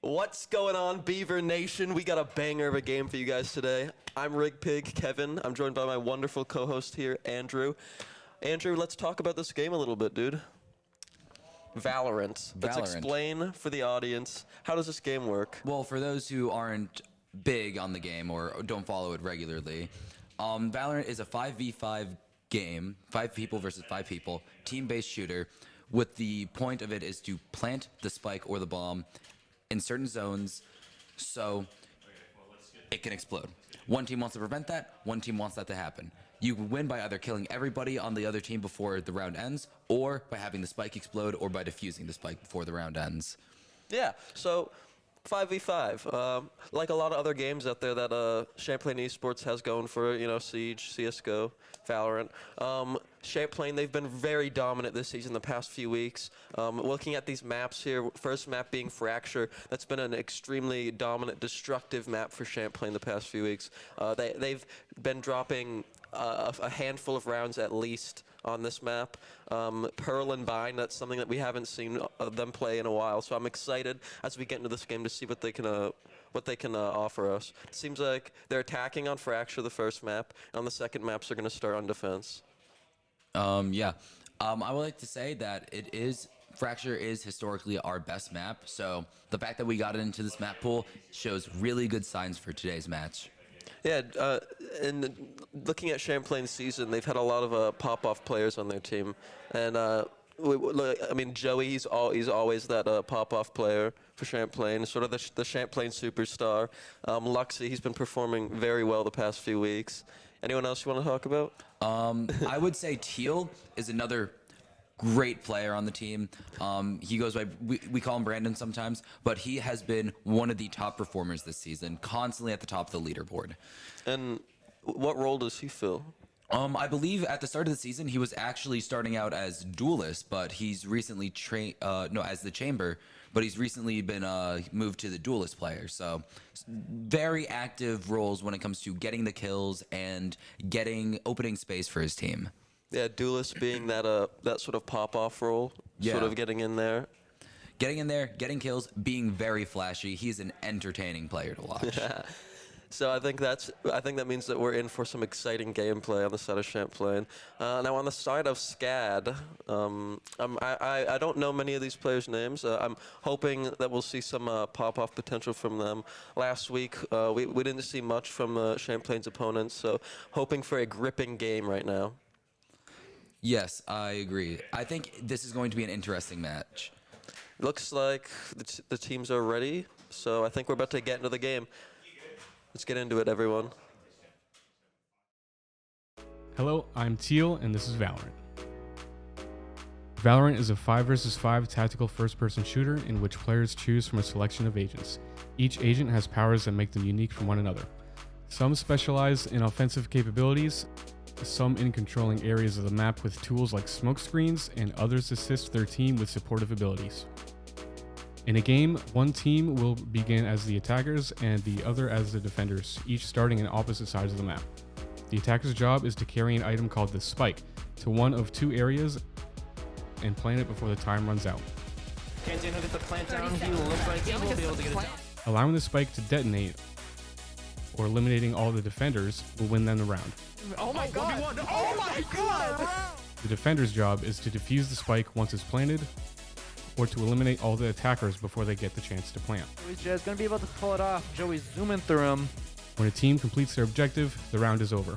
What's going on, Beaver Nation? We got a banger of a game for you guys today. I'm Rig Pig Kevin. I'm joined by my wonderful co-host here, Andrew. Andrew, let's talk about this game a little bit, dude. Valorant. Let's explain for the audience, how does this game work? Well, for those who aren't big on the game or don't follow it regularly, Valorant is a 5v5 game, 5 people versus 5 people, team-based shooter, with the point of it is to plant the spike or the bomb in certain zones so it can explode. One team wants to prevent that, one team wants that to happen. You win by either killing everybody on the other team before the round ends, or by having the spike explode, or by defusing the spike before the round ends. Yeah, so 5v5. Like a lot of other games out there that Champlain Esports has going for, Siege, CSGO, Valorant. Champlain, they've been very dominant this season, the past few weeks. Looking at these maps here, first map being Fracture, that's been an extremely dominant, destructive map for Champlain the past few weeks. They've been dropping a handful of rounds at least on this map. Pearl and Bind, that's something that we haven't seen them play in a while, so I'm excited as we get into this game to see what they can offer us. It seems like they're attacking on Fracture the first map, and on the second maps they're going to start on defense. I would like to say that Fracture is historically our best map, so the fact that we got into this map pool shows really good signs for today's match. Yeah, and looking at Champlain's season, they've had a lot of pop-off players on their team, and Joey, he's always that pop-off player for Champlain, sort of the Champlain superstar. Luxy, he's been performing very well the past few weeks. Anyone else you want to talk about? I would say Teal is another great player on the team. He goes by, we call him Brandon sometimes, but he has been one of the top performers this season, constantly at the top of the leaderboard. And what role does he fill? I believe at the start of the season he was actually starting out as duelist, but he's recently as the chamber, but he's recently been moved to the duelist player. So very active roles when it comes to getting the kills and opening space for his team. Yeah, duelist being that sort of pop-off role, sort of getting in there. Getting in there, getting kills, being very flashy. He's an entertaining player to watch. So I think that means that we're in for some exciting gameplay on the side of Champlain. Now on the side of SCAD, I don't know many of these players' names. I'm hoping that we'll see some pop-off potential from them. Last week, we didn't see much from Champlain's opponents, so hoping for a gripping game right now. Yes, I agree. I think this is going to be an interesting match. Looks like the teams are ready, so I think we're about to get into the game. Let's get into it, everyone. Hello, I'm Teal, and this is Valorant. Valorant is a 5 versus 5 tactical first-person shooter in which players choose from a selection of agents. Each agent has powers that make them unique from one another. Some specialize in offensive capabilities, some in controlling areas of the map with tools like smoke screens, and others assist their team with supportive abilities. In a game, one team will begin as the attackers and the other as the defenders, each starting in opposite sides of the map. The attacker's job is to carry an item called the spike to one of 2 areas and plant it before the time runs out. Get the plant down. He will look like he will be able to get it down. Allowing the spike to detonate or eliminating all the defenders will win them the round. Oh my god! Oh my god! The defender's job is to defuse the spike once it's planted, or to eliminate all the attackers before they get the chance to plant. Joey's just gonna be able to pull it off. Joey's zooming through him. When a team completes their objective, the round is over.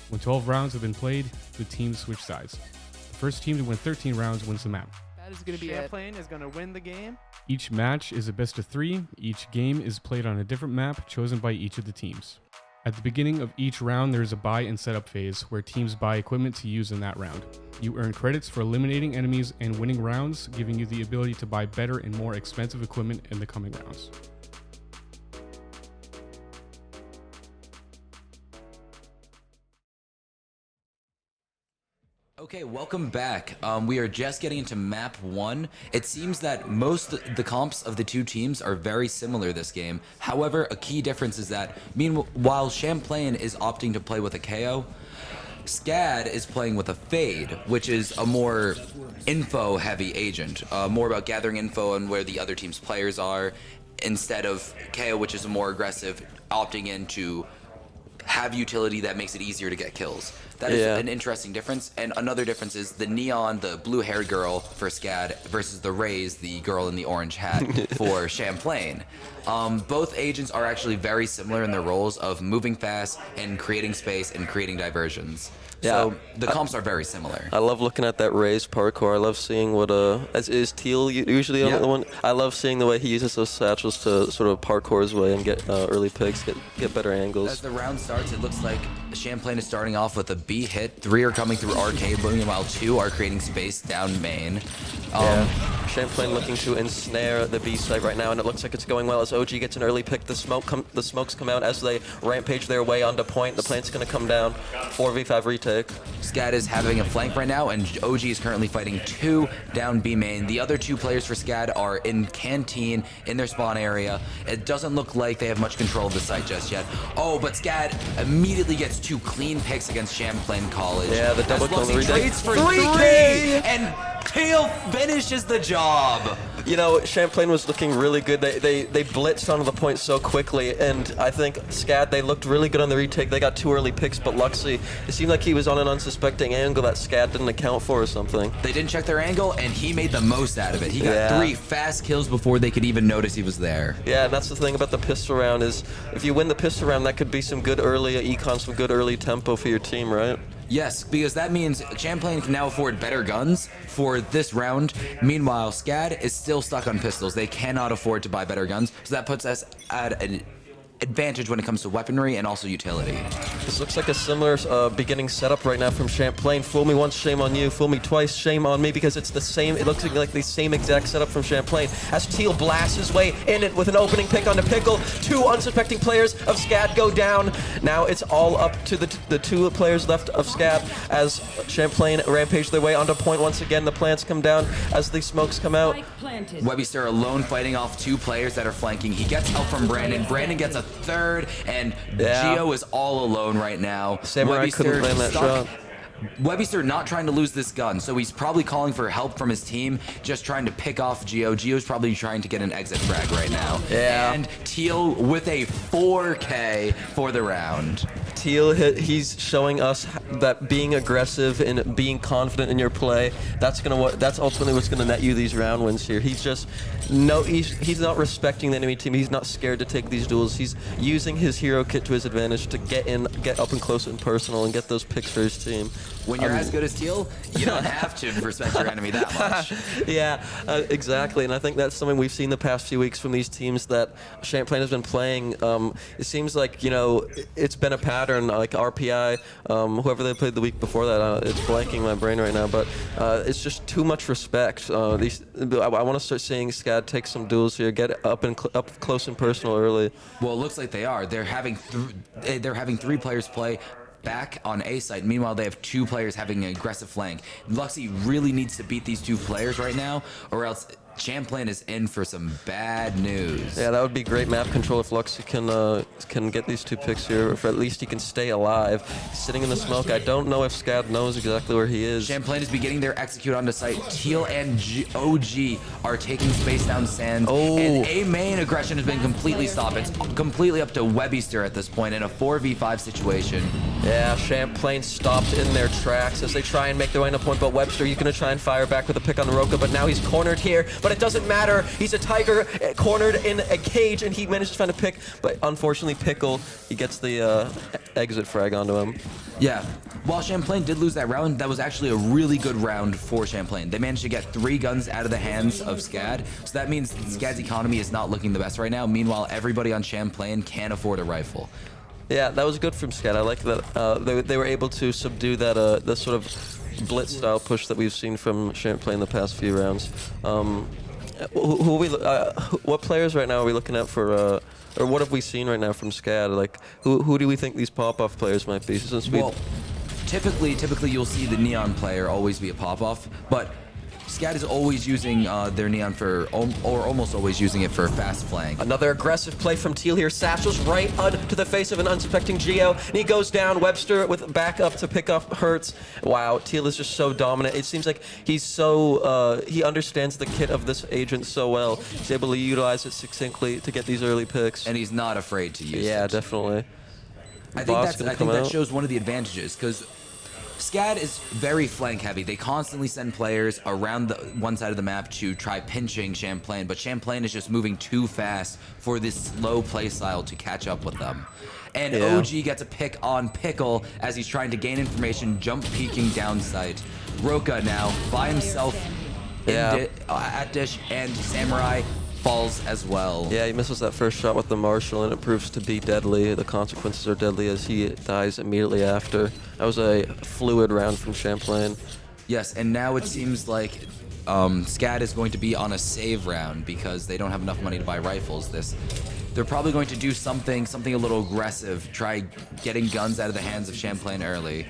When 12 rounds have been played, the teams switch sides. The first team to win 13 rounds wins the map. That is gonna be Champlain is gonna win the game. Each match is a best of 3. Each game is played on a different map chosen by each of the teams. At the beginning of each round, there is a buy and setup phase where teams buy equipment to use in that round. You earn credits for eliminating enemies and winning rounds, giving you the ability to buy better and more expensive equipment in the coming rounds. Okay, welcome back. We are just getting into map 1. It seems that most the comps of the 2 teams are very similar this game. However, a key difference is that while Champlain is opting to play with a KO, SCAD is playing with a Fade, which is a more info-heavy agent, more about gathering info on where the other team's players are, instead of KO, which is more aggressive, opting in to have utility that makes it easier to get kills. That is an interesting difference. And another difference is the Neon, the blue-haired girl for SCAD, versus the Raze, the girl in the orange hat for Champlain. Both agents are actually very similar in their roles of moving fast and creating space and creating diversions. So the comps are very similar. I love looking at that Raze parkour. I love seeing what is Teal usually on the one. I love seeing the way he uses those satchels to sort of parkour his way and get early picks, get better angles. As the round starts, it looks like Champlain is starting off with a B hit. 3 are coming through arcade, while 2 are creating space down main. Champlain looking to ensnare the B site right now, and it looks like it's going well as OG gets an early pick. The smokes come out as they rampage their way onto point. The plant's going to come down. 4v5 retake. SCAD is having a flank right now, and OG is currently fighting 2 down B main. The other 2 players for SCAD are in Canteen, in their spawn area. It doesn't look like they have much control of the site just yet. Oh, but SCAD immediately gets 2 clean picks against Champlain College. Yeah, the double kill trades for 3K, and Teal finishes the job. You know, Champlain was looking really good. They blitzed onto the point so quickly, and I think SCAD, they looked really good on the retake. They got 2 early picks, but Luxy, it seemed like he was on an unsuspecting angle that SCAD didn't account for or something. They didn't check their angle, and he made the most out of it. He got 3 fast kills before they could even notice he was there. Yeah, and that's the thing about the pistol round is if you win the pistol round, that could be some good early econ, some good early tempo for your team, right? Yes, because that means Champlain can now afford better guns for this round. Meanwhile, SCAD is still stuck on pistols. They cannot afford to buy better guns, so that puts us at an advantage when it comes to weaponry and also utility. This looks like a similar beginning setup right now from Champlain. Fool me once, shame on you. Fool me twice, shame on me, because it's the same. It looks like the same exact setup from Champlain. As Teal blasts his way in it with an opening pick onto Pickle, 2 unsuspecting players of SCAD go down. Now it's all up to the 2 players left of SCAD as Champlain rampage their way onto point once again. The plants come down as the smokes come out. Webbyster alone fighting off 2 players that are flanking. He gets help from Brandon. Brandon gets a 3rd, and Geo is all alone right now. Samurai couldn't land that shot. Webbyster not trying to lose this gun, so he's probably calling for help from his team, just trying to pick off Geo. Geo's probably trying to get an exit frag right now. Yeah. And Teal with a 4K for the round. Teal, he's showing us that being aggressive and being confident in your play, that's ultimately what's gonna net you these round wins here. He's just he's not respecting the enemy team. He's not scared to take these duels. He's using his hero kit to his advantage to get up and close and personal and get those picks for his team. When you're as good as Teal, you don't have to respect your enemy that much. Yeah, exactly. And I think that's something we've seen the past few weeks from these teams that Champlain has been playing. It seems like, you know, it's been a pattern, like RPI, whoever they played the week before that, it's blanking my brain right now, but it's just too much respect. I want to start seeing SCAD take some duels here, get up close and personal early. Well, it looks like they are. They're having 3 players play back on A site. Meanwhile, they have 2 players having an aggressive flank. Luxy really needs to beat these 2 players right now, or else Champlain is in for some bad news. Yeah, that would be great map control if Luxy can get these 2 picks here, or at least he can stay alive. He's sitting in the smoke. I don't know if SCAD knows exactly where he is. Champlain is beginning their execute onto site. Teal and OG are taking space down sand. Oh. And A main aggression has been completely stopped. It's completely up to Webbyster at this point in a 4v5 situation. Yeah, Champlain stopped in their tracks as they try and make their way into point, but Webster, he's going to try and fire back with a pick on the Roka, but now he's cornered here. But it doesn't matter. He's a tiger cornered in a cage, and he manages to find a pick. But unfortunately, Pickle, he gets the exit frag onto him. Yeah. While Champlain did lose that round, that was actually a really good round for Champlain. They managed to get 3 guns out of the hands of SCAD. So that means SCAD's economy is not looking the best right now. Meanwhile, everybody on Champlain can afford a rifle. Yeah, that was good from SCAD. I like that they were able to subdue that the sort of blitz style push that we've seen from Champlain the past few rounds. What players right now are we looking at for, or what have we seen right now from SCAD? Like, who do we think these pop-off players might be? Since well, typically you'll see the Neon player always be a pop-off, but SCAD is always using their Neon for, or almost always using it for fast flank. Another aggressive play from Teal here. Satchel's right to the face of an unsuspecting Geo, and he goes down. Webster with backup to pick up Hertz. Wow, Teal is just so dominant. It seems like he's so, he understands the kit of this agent so well. He's able to utilize it succinctly to get these early picks. And he's not afraid to use it. Yeah, definitely. I think that shows one of the advantages, because SCAD is very flank heavy. They constantly send players around the one side of the map to try pinching Champlain, but Champlain is just moving too fast for this slow play style to catch up with them. And Yeah. OG gets a pick on Pickle as he's trying to gain information, jump peeking down sight. Roka now by himself at Dish, and Samurai falls as well. Yeah, he misses that first shot with the Marshall, and it proves to be deadly. The consequences are deadly as he dies immediately after. That was a fluid round from Champlain. Yes, and now it seems like SCAD is going to be on a save round because they don't have enough money to buy rifles. They're probably going to do something a little aggressive, try getting guns out of the hands of Champlain early.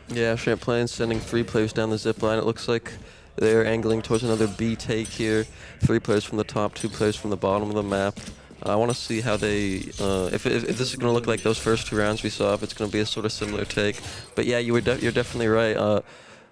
Yeah, Champlain sending 3 players down the zip line. It looks like they're angling towards another B take here. 3 players from the top, 2 players from the bottom of the map. I want to see how they, if this is going to look like those first 2 rounds we saw, if it's going to be a sort of similar take. But yeah, you're definitely right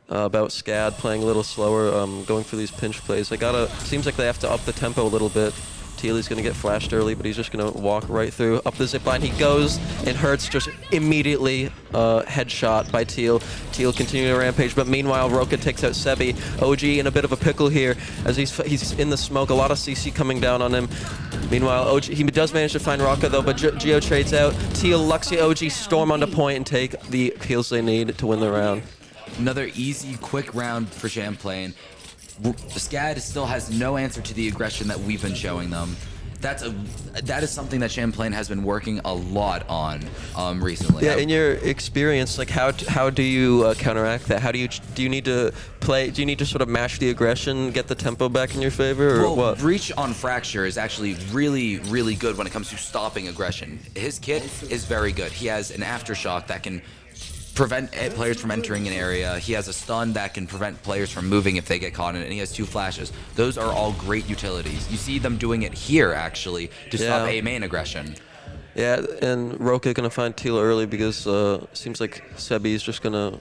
about SCAD playing a little slower, going for these pinch plays. Seems like they have to up the tempo a little bit. Teely's going to get flashed early, but he's just going to walk right through. Up the zipline he goes, and Hertz just immediately headshot by Teal. Teal continuing to rampage, but meanwhile Roka takes out Sebi. OG in a bit of a pickle here as he's in the smoke. A lot of CC coming down on him. Meanwhile, OG, he does manage to find Roka though, but Geo trades out. Teal, Luxy, OG storm onto point and take the kills they need to win the round. Another easy, quick round for Champlain. SCAD still has no answer to the aggression that we've been showing them. That is something that Champlain has been working a lot on recently. Yeah, in your experience, like how do you counteract that? How do you need to play? Do you need to sort of match the aggression, get the tempo back in your favor, or what? Breach on Fracture is actually really, really good when it comes to stopping aggression. His kit is very good. He has an aftershock that can prevent players from entering an area. He has a stun that can prevent players from moving if they get caught in it, and he has 2 flashes. Those are all great utilities. You see them doing it here, actually, to stop A main aggression. Yeah, and Roka gonna find Teal early because seems like Sebi's just gonna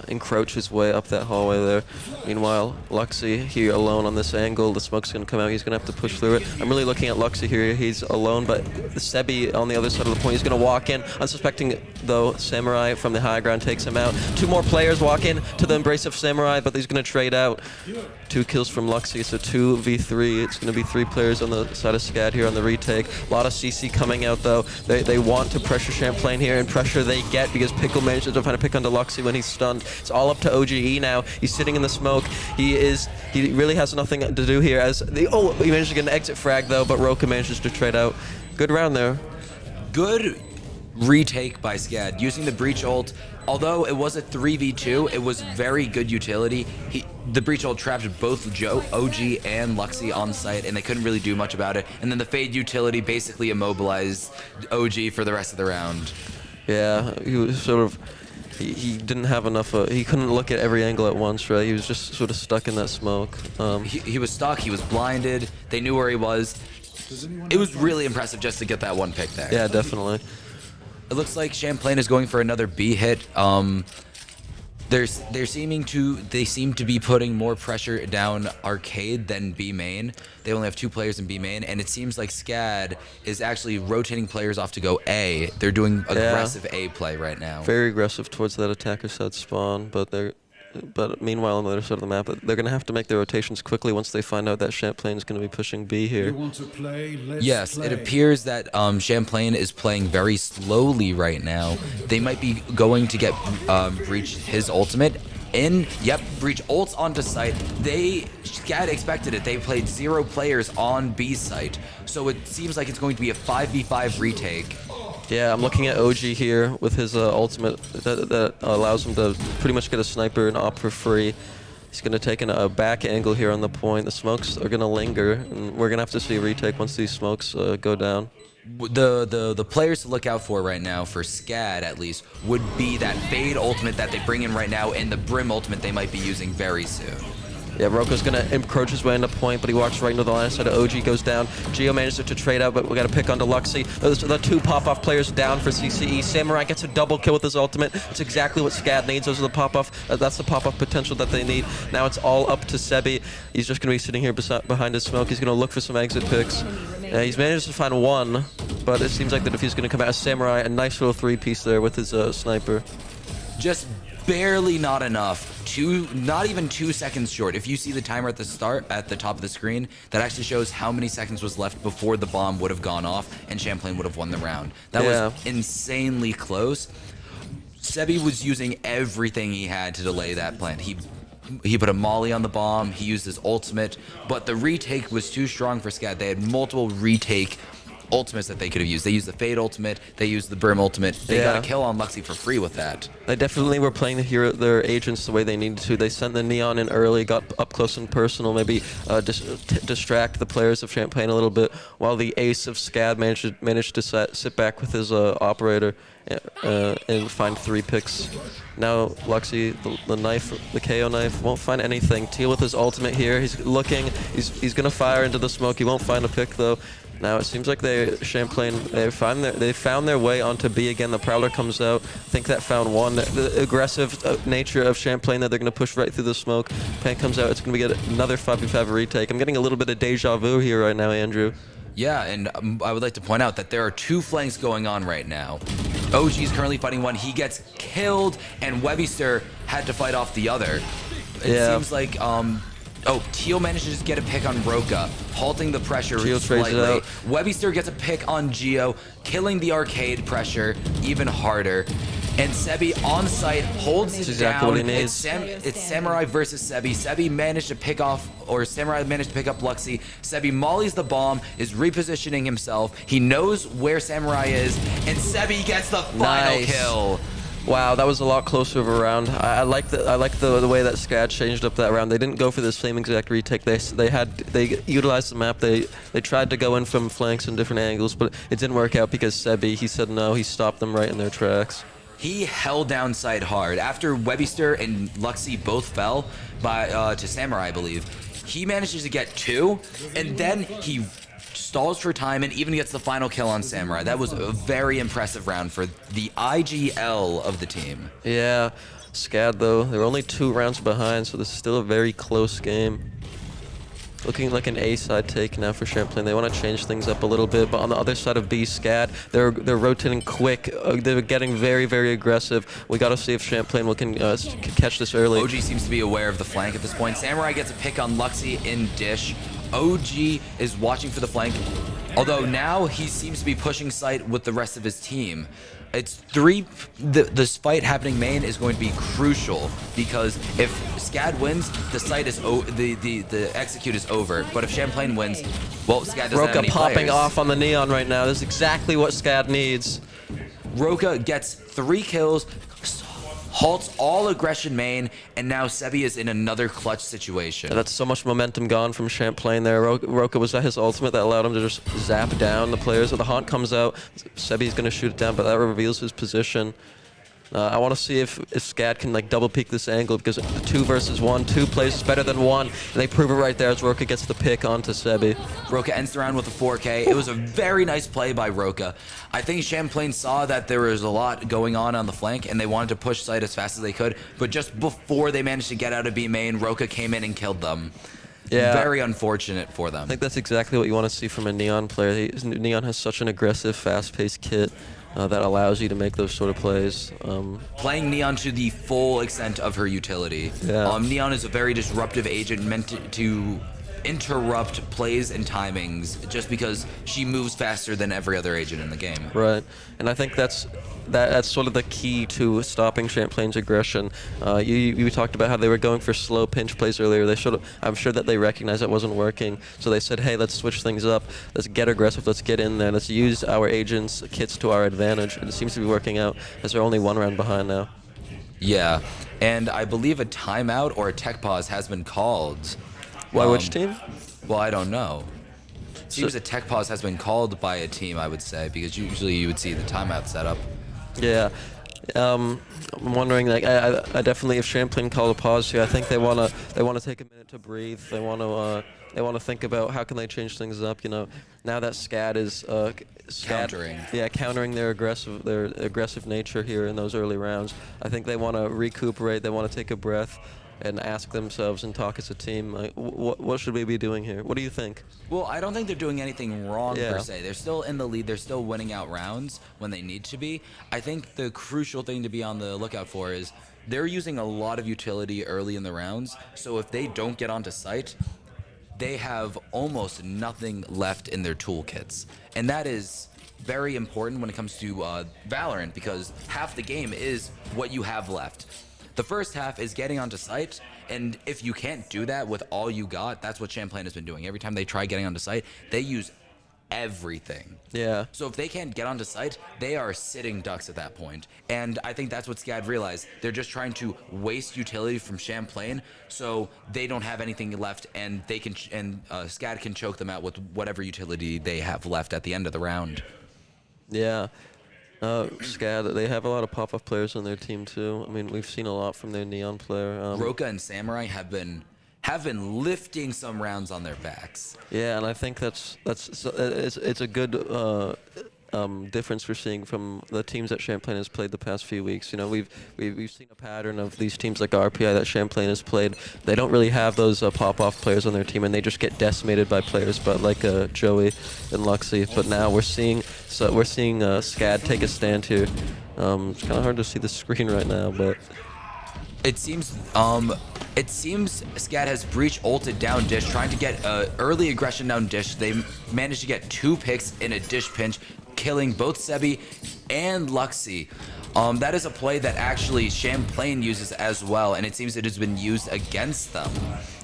encroach his way up that hallway there. Meanwhile, Luxy here alone on this angle. The smoke's gonna come out. He's gonna have to push through it. I'm really looking at Luxy here. He's alone, but Sebi on the other side of the point. He's gonna walk in. Unsuspecting though, Samurai from the high ground takes him out. 2 more players walk in to the embrace of Samurai, but he's gonna trade out. 2 kills from Luxy, so 2v3. It's gonna be 3 players on the side of SCAD here on the retake. A lot of CC coming out though. They want to pressure Champlain here, and pressure they get because Pickle manages to find a pick onto Luxy when he's stunned. It's all up to OGE now. He's sitting in the smoke. He really has nothing to do here. He managed to get an exit frag though, but Roka manages to trade out. Good round there. Good retake by SCAD using the breach ult. Although it was a 3v2, it was very good utility. The breach ult trapped both OG and Luxy on site, and they couldn't really do much about it. And then the fade utility basically immobilized OG for the rest of the round. Yeah, he was sort of. He didn't have enough. He couldn't look at every angle at once, right? He was just sort of stuck in that smoke. He was stuck. He was blinded. They knew where he was. It was really impressive just to get that 1 pick there. Yeah, definitely. It looks like Champlain is going for another B hit. They seem to be putting more pressure down Arcade than B main. They only have 2 players in B main, and it seems like SCAD is actually rotating players off to go A. They're doing aggressive A play right now. Very aggressive towards that attacker side spawn, but meanwhile on the other side of the map, they're going to have to make their rotations quickly once they find out that Champlain is going to be pushing B here. You want to play? Let's Yes, play. it appears that Champlain is playing very slowly right now. They might be going to get Breach his ultimate. Breach ults onto site. SCAD expected it. They played 0 players on B site. So it seems like it's going to be a 5v5 retake. Yeah, I'm looking at OG here with his ultimate that allows him to pretty much get a sniper and op for free. He's going to take a back angle here on the point. The smokes are going to linger, and we're going to have to see a retake once these smokes go down. The players to look out for right now, for SCAD at least, would be that Fade ultimate that they bring in right now and the Brim ultimate they might be using very soon. Yeah, Roka's gonna encroach his way into point, but he walks right into the line of sight. OG goes down. Geo manages to trade out, but we got to pick onto Luxy. Those are the 2 pop-off players down for CCE. Samurai gets a double kill with his ultimate. It's exactly what SCAD needs. Those are the pop-off. That's the pop-off potential that they need. Now it's all up to Sebi. He's just gonna be sitting here behind his smoke. He's gonna look for some exit picks. He's managed to find one, but it seems like the defuse is gonna come out as Samurai. A nice little 3-piece there with his sniper. Just barely not enough. Not even 2 seconds short. If you see the timer at the start, at the top of the screen, that actually shows how many seconds was left before the bomb would have gone off and Champlain would have won the round. That was insanely close. Sebi was using everything he had to delay that plant. He put a molly on the bomb, he used his ultimate, but the retake was too strong for SCAD. They had multiple retake ultimates that they could have used. They used the Fade ultimate, they used the Brim ultimate. They got a kill on Luxy for free with that. They definitely were playing their agents the way they needed to. They sent the Neon in early, got up close and personal, maybe distract the players of Champlain a little bit, while the ace of SCAD managed to sit back with his operator and find 3 picks. Now Luxy, the knife, the KO knife, won't find anything. Teal with his ultimate here. He's looking. He's gonna fire into the smoke. He won't find a pick though. Now it seems like Champlain, they found their way onto B again. The Prowler comes out. I think that found one. The aggressive nature of Champlain that they're going to push right through the smoke. Pan comes out. It's going to be another 5v5 retake. I'm getting a little bit of deja vu here right now, Andrew. Yeah, and I would like to point out that there are 2 flanks going on right now. OG is currently fighting one. He gets killed, and Webbyster had to fight off the other. It seems like Teal manages to get a pick on Roka, halting the pressure slightly. Webbyster gets a pick on Geo, killing the arcade pressure even harder. And Sebi on site holds it down. It's Samurai versus Sebi. Sebi managed to pick off, or Samurai managed to pick up Luxy. Sebi mollies the bomb, is repositioning himself. He knows where Samurai is, and Sebi gets the final kill. Wow, that was a lot closer of a round. I like the way that SCAD changed up that round. They didn't go for the same exact retake. They utilized the map. They tried to go in from flanks and different angles, but it didn't work out because Sebi, he said no. He stopped them right in their tracks. He held down side hard. After Webbyster and Luxy both fell to Samurai, I believe, he manages to get 2, and then he stalls for time and even gets the final kill on Samurai. That was a very impressive round for the IGL of the team. Yeah, SCAD though, they're only 2 rounds behind, so this is still a very close game. Looking like an A side take now for Champlain. They want to change things up a little bit, but on the other side of B, SCAD, they're rotating quick. They're getting very, very aggressive. We got to see if Champlain can catch this early. OG seems to be aware of the flank at this point. Samurai gets a pick on Luxy in dish. OG is watching for the flank, although now he seems to be pushing site with the rest of his team. It's 3. This fight happening main is going to be crucial because if SCAD wins, the site is the execute is over. But if Champlain wins, well, SCAD doesn't have any popping players. off on the Neon right now. This is exactly what SCAD needs. Roka gets 3 kills, halts all aggression main, and now Sebi is in another clutch situation. And that's so much momentum gone from Champlain there. Roka was at his ultimate that allowed him to just zap down the players. So the Haunt comes out, Sebi's going to shoot it down, but that reveals his position. I want to see if SCAD can double peek this angle because 2 versus 1, 2 plays is better than 1, and they prove it right there as Roka gets the pick onto Sebi. Roka ends the round with a 4K. It was a very nice play by Roka. I think Champlain saw that there was a lot going on the flank, and they wanted to push site as fast as they could, but just before they managed to get out of B main, Roka came in and killed them. Yeah. Very unfortunate for them. I think that's exactly what you want to see from a Neon player. Neon has such an aggressive, fast-paced kit. That allows you to make those sort of plays. Playing Neon to the full extent of her utility. Yeah. Neon is a very disruptive agent meant to interrupt plays and timings just because she moves faster than every other agent in the game. Right, and I think that's sort of the key to stopping Champlain's aggression. You talked about how they were going for slow pinch plays earlier. I'm sure that they recognized it wasn't working, so they said, hey, let's switch things up. Let's get aggressive. Let's get in there. Let's use our agents' kits to our advantage. And it seems to be working out as they're only 1 round behind now. Yeah, and I believe a timeout or a tech pause has been called. Why, which team? Well, I don't know. It seems a tech pause has been called by a team, I would say, because usually you would see the timeout setup. Yeah. I'm wondering, like, I definitely, if Champlain called a pause here, I think they wanna take a minute to breathe. They wanna think about how can they change things up. You know, now that SCAD is Countering. yeah, countering their aggressive nature here in those early rounds. I think they want to recuperate. They want to take a breath and ask themselves and talk as a team. Like, what should we be doing here? What do you think? Well, I don't think they're doing anything wrong Yeah. per se. They're still in the lead. They're still winning out rounds when they need to be. I think the crucial thing to be on the lookout for is they're using a lot of utility early in the rounds. So if they don't get onto site, they have almost nothing left in their toolkits. And that is very important when it comes to Valorant, because half the game is what you have left. The first half is getting onto site, and if you can't do that with all you got, that's what Champlain has been doing. Every time they try getting onto site, they use everything. Yeah. So if they can't get onto site, they are sitting ducks at that point. And I think that's what SCAD realized. They're just trying to waste utility from Champlain, so they don't have anything left, and they can SCAD can choke them out with whatever utility they have left at the end of the round. Yeah. SCAD, they have a lot of pop-up players on their team too. I mean, we've seen a lot from their Neon player. Roka and Samurai have been lifting some rounds on their backs. Yeah, and I think it's a good difference we're seeing from the teams that Champlain has played the past few weeks. You know, we've seen a pattern of these teams like RPI that Champlain has played. They don't really have those pop-off players on their team, and they just get decimated by players, but like Joey and Luxy. But now we're seeing SCAD take a stand here. It's kind of hard to see the screen right now, but It seems SCAD has breach ulted down Dish, trying to get early aggression down Dish. They managed to get 2 picks in a Dish pinch, killing both Sebi and Luxy. That is a play that actually Champlain uses as well, and it seems it has been used against them.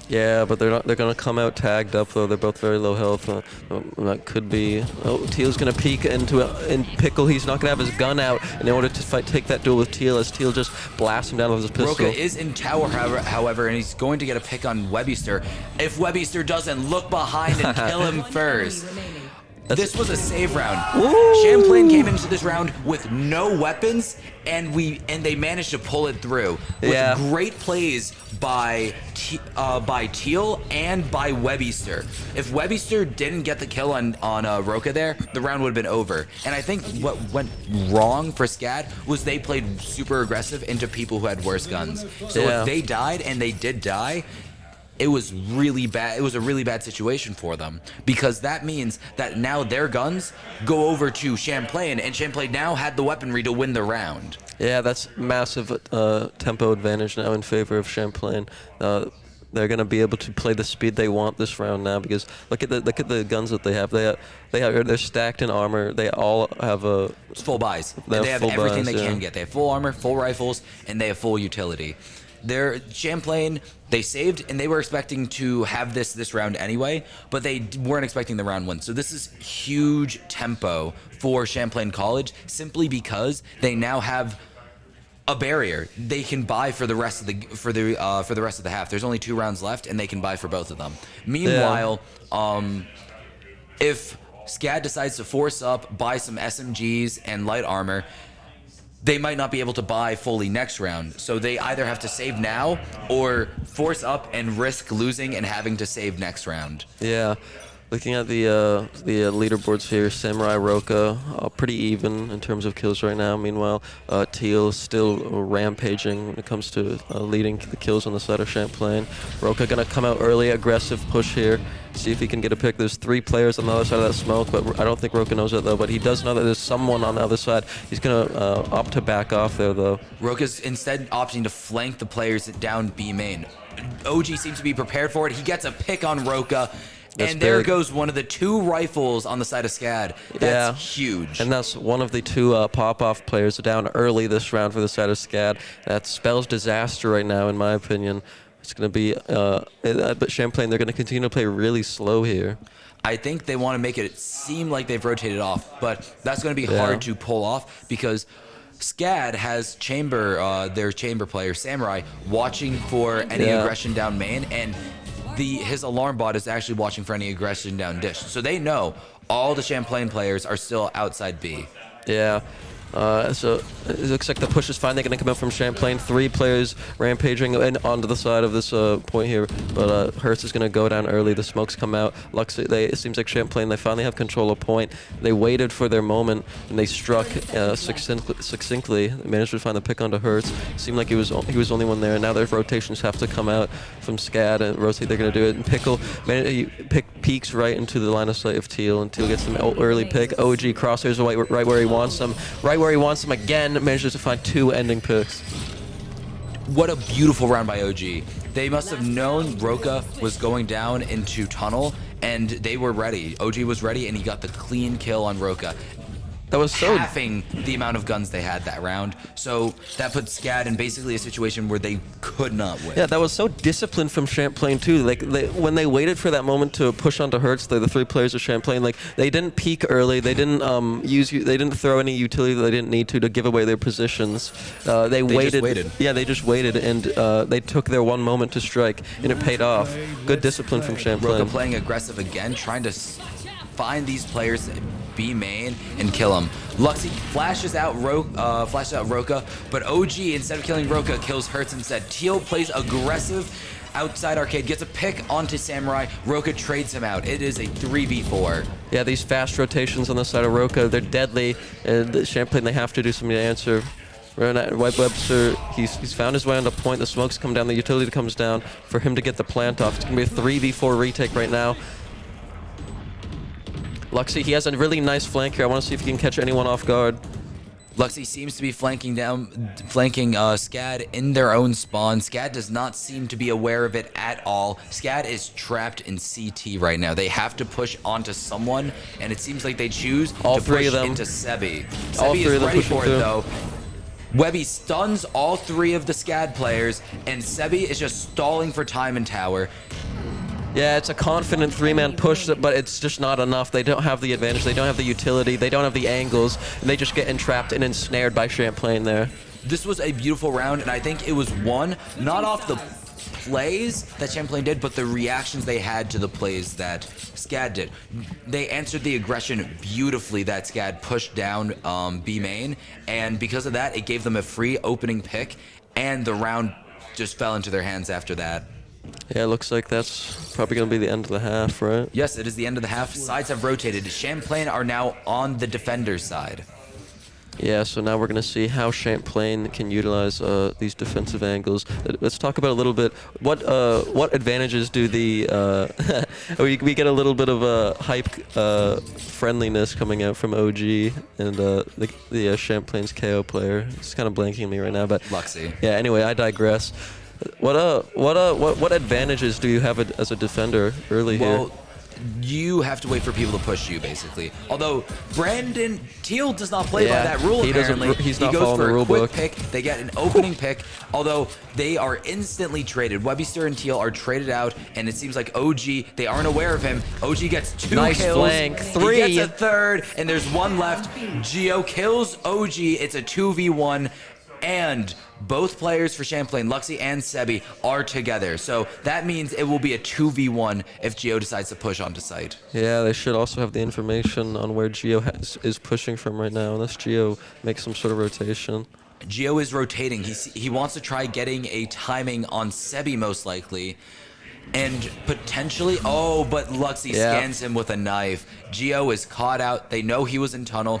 yeah, but they're gonna come out tagged up though. They're both very low health. That could be. Oh, Teal's gonna peek into in Pickle. He's not gonna have his gun out in order to take that duel with Teal, as Teal just blasts him down with his pistol. Roka is in tower, however, and he's going to get a pick on Webbyster. If Webbyster doesn't look behind and kill him first. This was a save round. Ooh. Champlain came into this round with no weapons, and they managed to pull it through with Yeah. great plays by Teal and by Webbyster. If Webbyster didn't get the kill on Roka there, the round would have been over. And I think what went wrong for SCAD was they played super aggressive into people who had worse guns. So Yeah. if they died, and they did die, it was really bad. It was a really bad situation for them, because that means that now their guns go over to Champlain, and Champlain now had the weaponry to win the round. Yeah, that's massive tempo advantage now in favor of Champlain. They're gonna be able to play the speed they want this round now, because look at the guns that they have. They're stacked in armor. They all have Full buys. They have They have full everything buys, they yeah. can get. They have full armor, full rifles, and they have full utility. Their Champlain, they saved, and they were expecting to have this round anyway, but they weren't expecting the round 1. So this is huge tempo for Champlain College, simply because they now have a barrier they can buy for the rest of the rest of the half. There's only 2 rounds left, and they can buy for both of them. Meanwhile, if SCAD decides to force up, buy some SMGs and light armor, they might not be able to buy fully next round. So they either have to save now or force up and risk losing and having to save next round. Yeah. Looking at the leaderboards here, Samurai Roka pretty even in terms of kills right now. Meanwhile, Teal still rampaging when it comes to leading the kills on the side of Champlain. Roka gonna come out early, aggressive push here, see if he can get a pick. There's 3 players on the other side of that smoke, but I don't think Roka knows it though. But he does know that there's someone on the other side. He's gonna opt to back off there though. Roka's instead opting to flank the players down B main. OG seems to be prepared for it. He gets a pick on Roka. That's and there big. goes one of the 2 rifles on the side of SCAD. That's huge. And that's one of the 2 pop-off players down early this round for the side of SCAD. That spells disaster right now, in my opinion. It's going to be, but Champlain, they're going to continue to play really slow here. I think they want to make it seem like they've rotated off, but that's going to be hard to pull off, because SCAD has their chamber player, Samurai, watching for any aggression down main, and his alarm bot is actually watching for any aggression down Dish. So they know all the Champlain players are still outside B. Yeah. So it looks like the push is finally going to come out from Champlain. 3 players rampaging and onto the side of this point here, but Hertz is going to go down early. The smokes come out. It seems like Champlain, they finally have control of point. They waited for their moment and they struck succinctly. They managed to find the pick onto Hertz. Seemed like he was only one there. Now their rotations have to come out from SCAD and rotate. They're going to do it. And Pickle peeks right into the line of sight of Teal, and Teal gets them early pick. OG crosshairs right where he wants them. Right where he wants them again, manages to find 2 ending picks. What a beautiful round by OG. They must have known Roka was going down into tunnel, and they were ready. OG was ready, and he got the clean kill on Roka. That was so halving the amount of guns they had that round. So that put SCAD in basically a situation where they could not win. Yeah, that was so disciplined from Champlain too. Like when they waited for that moment to push onto Hertz, the 3 players of Champlain, like they didn't peek early. They didn't they didn't throw any utility that they didn't need to give away their positions. They waited. Just waited. Yeah, they just waited, and they took their one moment to strike, and it paid off. Good discipline from Champlain. Roka playing aggressive again, trying to find these players, B main, and kill them. Luxy flashes out Roka, but OG, instead of killing Roka, kills Hertz instead. Teal plays aggressive outside arcade, gets a pick onto Samurai. Roka trades him out. It is a 3v4. Yeah, these fast rotations on the side of Roka, they're deadly, and Champlain, they have to do something to answer. Webster, he's found his way on the point. The smokes come down, the utility comes down for him to get the plant off. It's going to be a 3v4 retake right now. Luxy, he has a really nice flank here. I want to see if he can catch anyone off guard. Luxy seems to be flanking SCAD in their own spawn. SCAD does not seem to be aware of it at all. SCAD is trapped in CT right now. They have to push onto someone, and it seems like they choose to push into Sebi. Sebi is ready for it, though. Webby stuns all 3 of the SCAD players, and Sebi is just stalling for time in tower. Yeah, it's a confident 3-man push, but it's just not enough. They don't have the advantage. They don't have the utility. They don't have the angles. And they just get entrapped and ensnared by Champlain there. This was a beautiful round, and I think it was won not off the plays that Champlain did, but the reactions they had to the plays that SCAD did. They answered the aggression beautifully that SCAD pushed down B main, and because of that, it gave them a free opening pick, and the round just fell into their hands after that. Yeah, it looks like that's probably going to be the end of the half, right? Yes, it is the end of the half. Sides have rotated. Champlain are now on the defender's side. Yeah, so now we're going to see how Champlain can utilize these defensive angles. Let's talk about a little bit what advantages do the we get a little bit of a hype friendliness coming out from OG and the Champlain's KO player. It's kind of blanking me right now, but Luxy. Yeah. Anyway, I digress. What advantages do you have as a defender early here? Well, you have to wait for people to push you, basically. Although Brandon Teal does not play by that rule, apparently. He's not he goes following for the rule a quick book. pick. They get an opening pick, although they are instantly traded. Webster and Teal are traded out, and it seems like OG, they aren't aware of him. OG gets 2 nice kills. Flank. 3. He gets a 3rd, and there's 1 left. Gio kills OG. It's a 2v1. And both players for Champlain, Luxy and Sebi, are together. So that means it will be a 2v1 if Gio decides to push onto site. Yeah, they should also have the information on where Gio is pushing from right now, unless Gio makes some sort of rotation. Gio is rotating. He wants to try getting a timing on Sebi, most likely. And potentially, but Luxy scans him with a knife. Gio is caught out. They know he was in tunnel.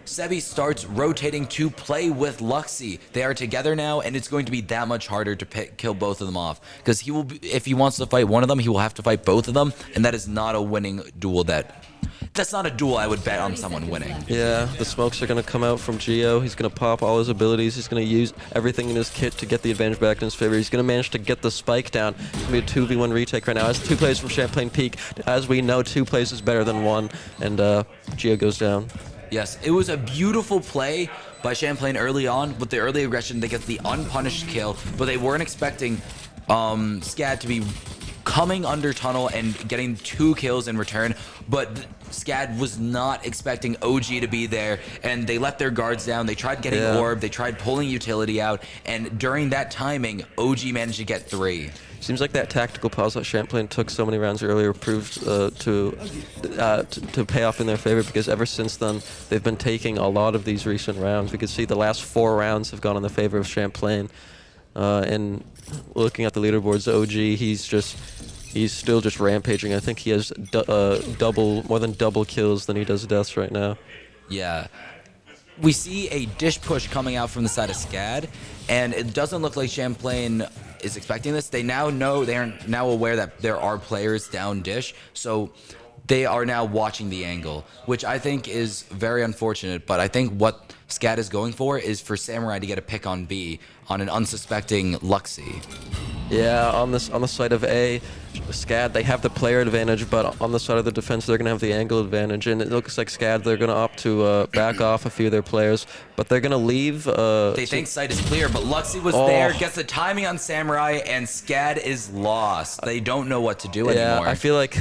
Sebi starts rotating to play with Luxy. They are together now, and it's going to be that much harder to kill both of them off. Because if he wants to fight one of them, he will have to fight both of them, and that is not a winning duel. That's not a duel I would bet on someone winning. Yeah, the smokes are going to come out from Gio. He's going to pop all his abilities. He's going to use everything in his kit to get the advantage back in his favor. He's going to manage to get the spike down. It's going to be a 2v1 retake right now. As 2 players from Champlain peak, as we know, 2 plays is better than 1, and Gio goes down. Yes, it was a beautiful play by Champlain early on. With the early aggression, they get the unpunished kill, but they weren't expecting SCAD to be coming under tunnel and getting 2 kills in return. but SCAD was not expecting OG to be there, and they let their guards down. They tried getting orb, they tried pulling utility out, and during that timing, OG managed to get 3. Seems like that tactical pause that Champlain took so many rounds earlier proved to pay off in their favor, because ever since then they've been taking a lot of these recent rounds. We could see the last 4 rounds have gone in the favor of Champlain. And looking at the leaderboards, OG, he's still just rampaging. I think he has more than double kills than he does deaths right now. Yeah. We see a dish push coming out from the side of SCAD, and it doesn't look like Champlain is expecting this. They now know, they are now aware that there are players down dish, so they are now watching the angle, which I think is very unfortunate. But I think what SCAD is going for is for Samurai to get a pick on B on an unsuspecting Luxie. Yeah, on the side of A, SCAD, they have the player advantage, but on the side of the defense, they're going to have the angle advantage. And it looks like SCAD, they're going to opt to back off a few of their players, but they're going to leave. They think sight is clear, but Luxie was there, gets the timing on Samurai, and SCAD is lost. They don't know what to do anymore. Yeah, I feel like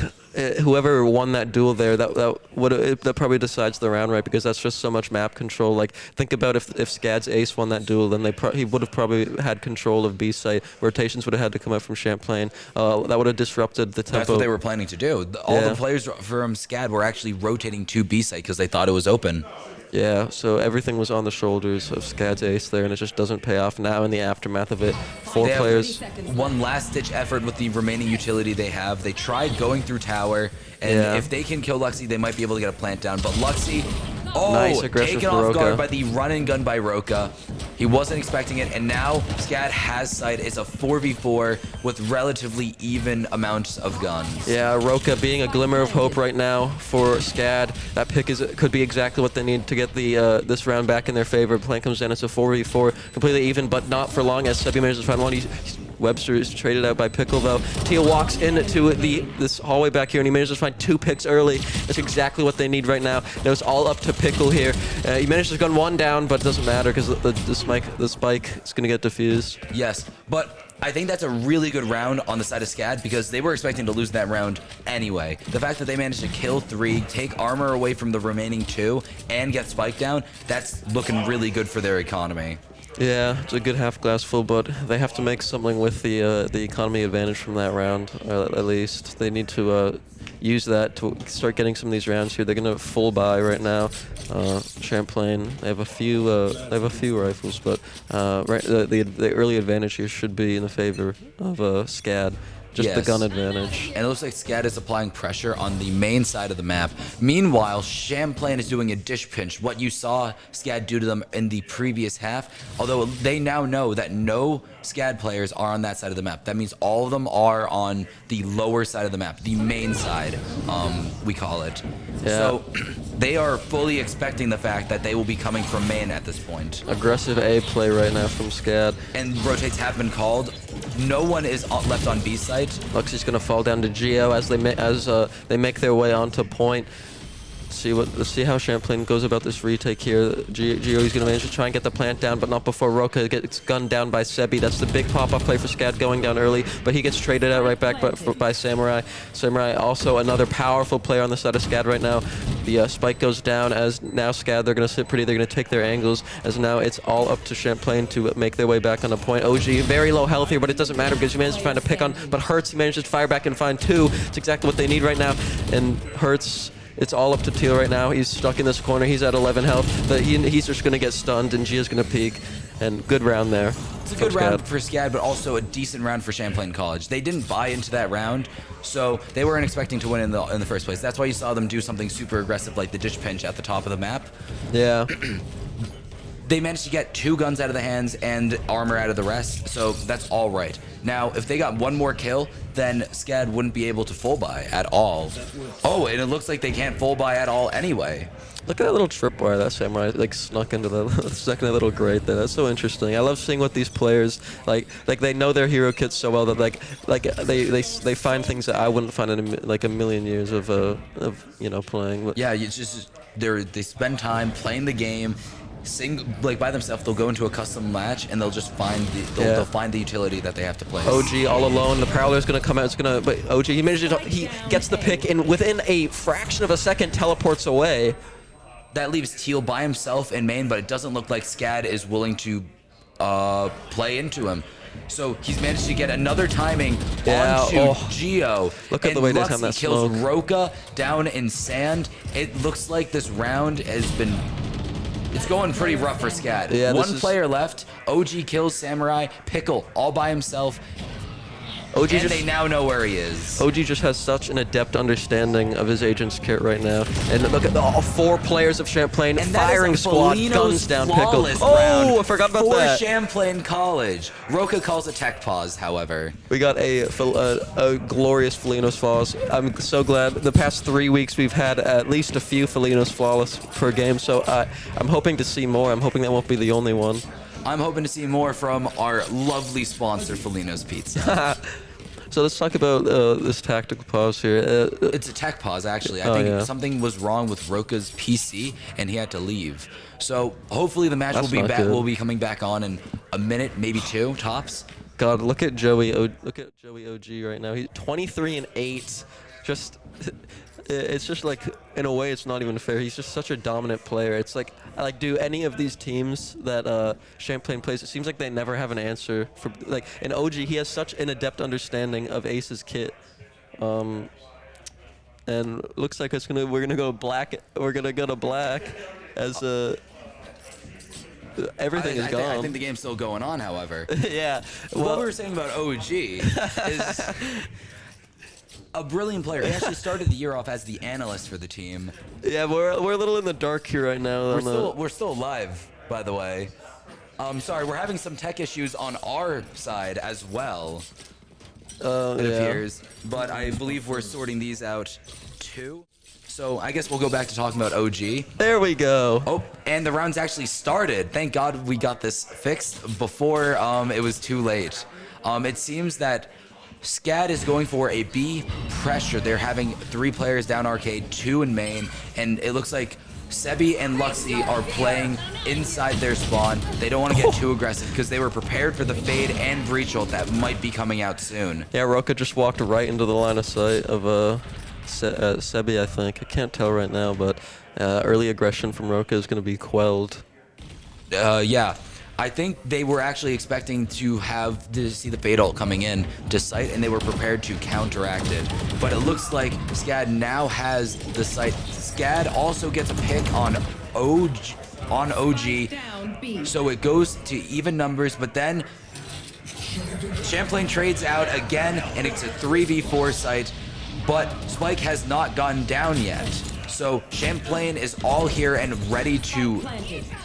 whoever won that duel there, that probably decides the round, right? Because that's just so much map control. Like, think about if SCAD's ace won that duel, then he would have probably had control of B site. Rotations would have had to come out from Champlain. That would have disrupted the tempo. That's what they were planning to do. All the players from SCAD were actually rotating to B site because they thought it was open. Yeah, so everything was on the shoulders of SCAD's ace there, and it just doesn't pay off now in the aftermath of it. 4 players. One last-ditch effort with the remaining utility they have. They tried going through tower, and if they can kill Luxie, they might be able to get a plant down. But Luxie, nice, aggressive taken off Roka. guard by the run and gun by Roka. He wasn't expecting it, and now SCAD has sight. It's a 4v4 with relatively even amounts of guns. Yeah, Roka being a glimmer of hope right now for SCAD. That pick could be exactly what they need to get the this round back in their favor. Plan comes in, it's a 4v4, completely even, but not for long, as Sebi manages to find one. Webster is traded out by Pickle, though. Teal walks into this hallway back here, and he manages to find 2 picks early. That's exactly what they need right now. And it was all up to Pickle here. He managed to gun 1 down, but it doesn't matter because the spike is going to get defused. Yes, but I think that's a really good round on the side of SCAD because they were expecting to lose that round anyway. The fact that they managed to kill 3, take armor away from the remaining 2, and get spike down, that's looking really good for their economy. Yeah, it's a good half glass full, but they have to make something with the economy advantage from that round, or at least. They need to use that to start getting some of these rounds here. They're gonna full buy right now. Champlain, they have a few rifles, but the early advantage here should be in the favor of SCAD. Just the gun advantage. And it looks like SCAD is applying pressure on the main side of the map. Meanwhile, Champlain is doing a dish pinch, what you saw SCAD do to them in the previous half, although they now know that no SCAD players are on that side of the map. That means all of them are on the lower side of the map, the main side, we call it. Yeah. So they are fully expecting the fact that they will be coming from main at this point. Aggressive A play right now from SCAD. And rotates have been called. No one is left on B site. Luxie's gonna fall down to Geo as they make their way onto point. Let's see how Champlain goes about this retake here. Geo is going to manage to try and get the plant down, but not before Roka gets gunned down by Sebi. That's the big pop-off play for SCAD going down early, but he gets traded out right back by Samurai. Samurai also another powerful player on the side of SCAD right now. The spike goes down as now SCAD, they're going to sit pretty, they're going to take their angles, as now it's all up to Champlain to make their way back on the point. OG, very low health here, but it doesn't matter because he managed to find a pick on, but Hertz, he manages to fire back and find 2. It's exactly what they need right now, and Hertz, it's all up to Teal right now. He's stuck in this corner. He's at 11 health. But he's just going to get stunned, and Gia's going to peek. And good round there. It's a good round for SCAD, but also a decent round for Champlain College. They didn't buy into that round, so they weren't expecting to win in the first place. That's why you saw them do something super aggressive like the dish pinch at the top of the map. Yeah. They managed to get 2 guns out of the hands and armor out of the rest, so that's all right. Now, if they got 1 more kill, then SCAD wouldn't be able to full buy at all. Oh, and it looks like they can't full buy at all anyway. Look at that little tripwire that Samurai like snuck into the second little grate there. That's so interesting. I love seeing what these players like they know their hero kits so well that they find things that I wouldn't find in a million years of playing. But yeah, it's just they spend time playing the game, like by themselves, they'll go into a custom match and they'll just find they'll find the utility that they have to play. OG all alone. The Prowler's gonna come out. But OG, he manages. He gets the pick, and within a fraction of a second, teleports away. That leaves Teal by himself in main, but it doesn't look like SCAD is willing to play into him. So he's managed to get another timing onto Geo. Look at the way they time that kills smoke. Roka down in sand. It looks like this round has been... It's going pretty rough for SCAD. Yeah, One player left. OG kills Samurai. Pickle all by himself. OG and they now know where he is. OG just has such an adept understanding of his agent's kit right now. And look at all 4 players of Champlain firing squad, guns down Pickle. Oh, I forgot about that. For Champlain College. Roka calls a tech pause, however. We got a glorious Felino's Flawless. I'm so glad. The past 3 weeks we've had at least a few Felino's Flawless per game, so I'm hoping to see more. I'm hoping that won't be the only one. I'm hoping to see more from our lovely sponsor, Felino's Pizza. So let's talk about this tactical pause here. It's a tech pause, actually. I think something was wrong with Roka's PC, and he had to leave. So hopefully the match will be coming back on in a minute, maybe 2 tops. God, look at Joey. Look at Joey OG right now. He's 23-8. It's just like, in a way, it's not even fair. He's just such a dominant player. It's like do any of these teams that Champlain plays, it seems like they never have an answer for, like, in OG, he has such an adept understanding of Ace's kit. And looks like we're gonna go black. We're gonna go to black as everything is gone. I think the game's still going on, however. Yeah. What we were saying about OG is a brilliant player. He actually started the year off as the analyst for the team. Yeah, we're a little in the dark here right now. We're still live, by the way. Sorry, we're having some tech issues on our side as well. It appears, but I believe we're sorting these out too. So I guess we'll go back to talking about OG. There we go. Oh, and the round's actually started. Thank God we got this fixed before it was too late. It seems that SCAD is going for a B pressure. They're having 3 players down arcade, 2 in main, and it looks like Sebi and Luxy are playing inside their spawn. They don't want to get too aggressive because they were prepared for the fade and breach ult that might be coming out soon. Yeah, Roka just walked right into the line of sight of Sebi, I think. I can't tell right now, but early aggression from Roka is going to be quelled. Yeah. I think they were actually expecting to see the fade ult coming in to site, and they were prepared to counteract it. But it looks like SCAD now has the site. SCAD also gets a pick on OG, so it goes to even numbers, but then Champlain trades out again, and it's a 3v4 site, but Spike has not gone down yet. So Champlain is all here and ready to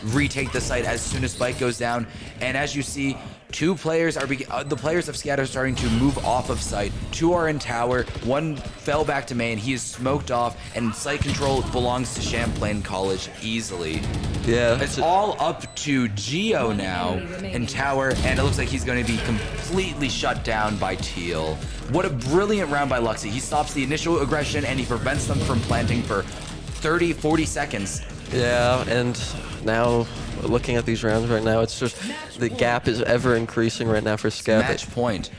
retake the site as soon as Spike goes down. And as you see, 2 players are the players of SCAD are starting to move off of site. 2 are in tower. 1 fell back to main. He is smoked off, and site control belongs to Champlain College easily. Yeah, it's all up to Geo now in tower, and it looks like he's going to be completely shut down by Teal. What a brilliant round by Luxy. He stops the initial aggression, and he prevents them from planting for 30-40 seconds. Yeah, and now looking at these rounds right now, it's just the gap is ever increasing right now for SCAD. Match point.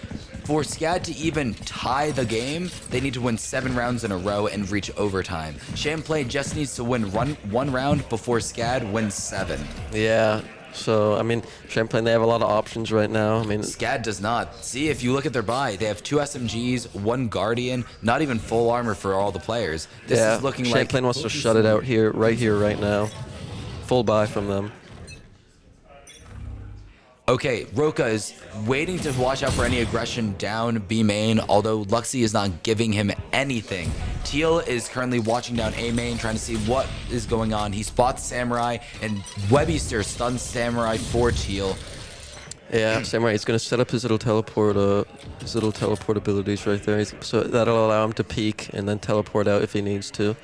For SCAD to even tie the game, they need to win 7 rounds in a row and reach overtime. Champlain just needs to win 1 round before SCAD wins 7. Yeah. So, I mean, Champlain, they have a lot of options right now. I mean, SCAD does not. See, if you look at their buy, they have 2 SMGs, 1 Guardian, not even full armor for all the players. This is looking like Champlain wants to shut it out here, right now. Full buy from them. Okay, Roka is waiting to watch out for any aggression down B main, although Luxy is not giving him anything. Teal is currently watching down A main, trying to see what is going on. He spots Samurai, and Webster stuns Samurai for Teal. Yeah, Samurai, he's going to set up his little teleport abilities right there. So that'll allow him to peek and then teleport out if he needs to.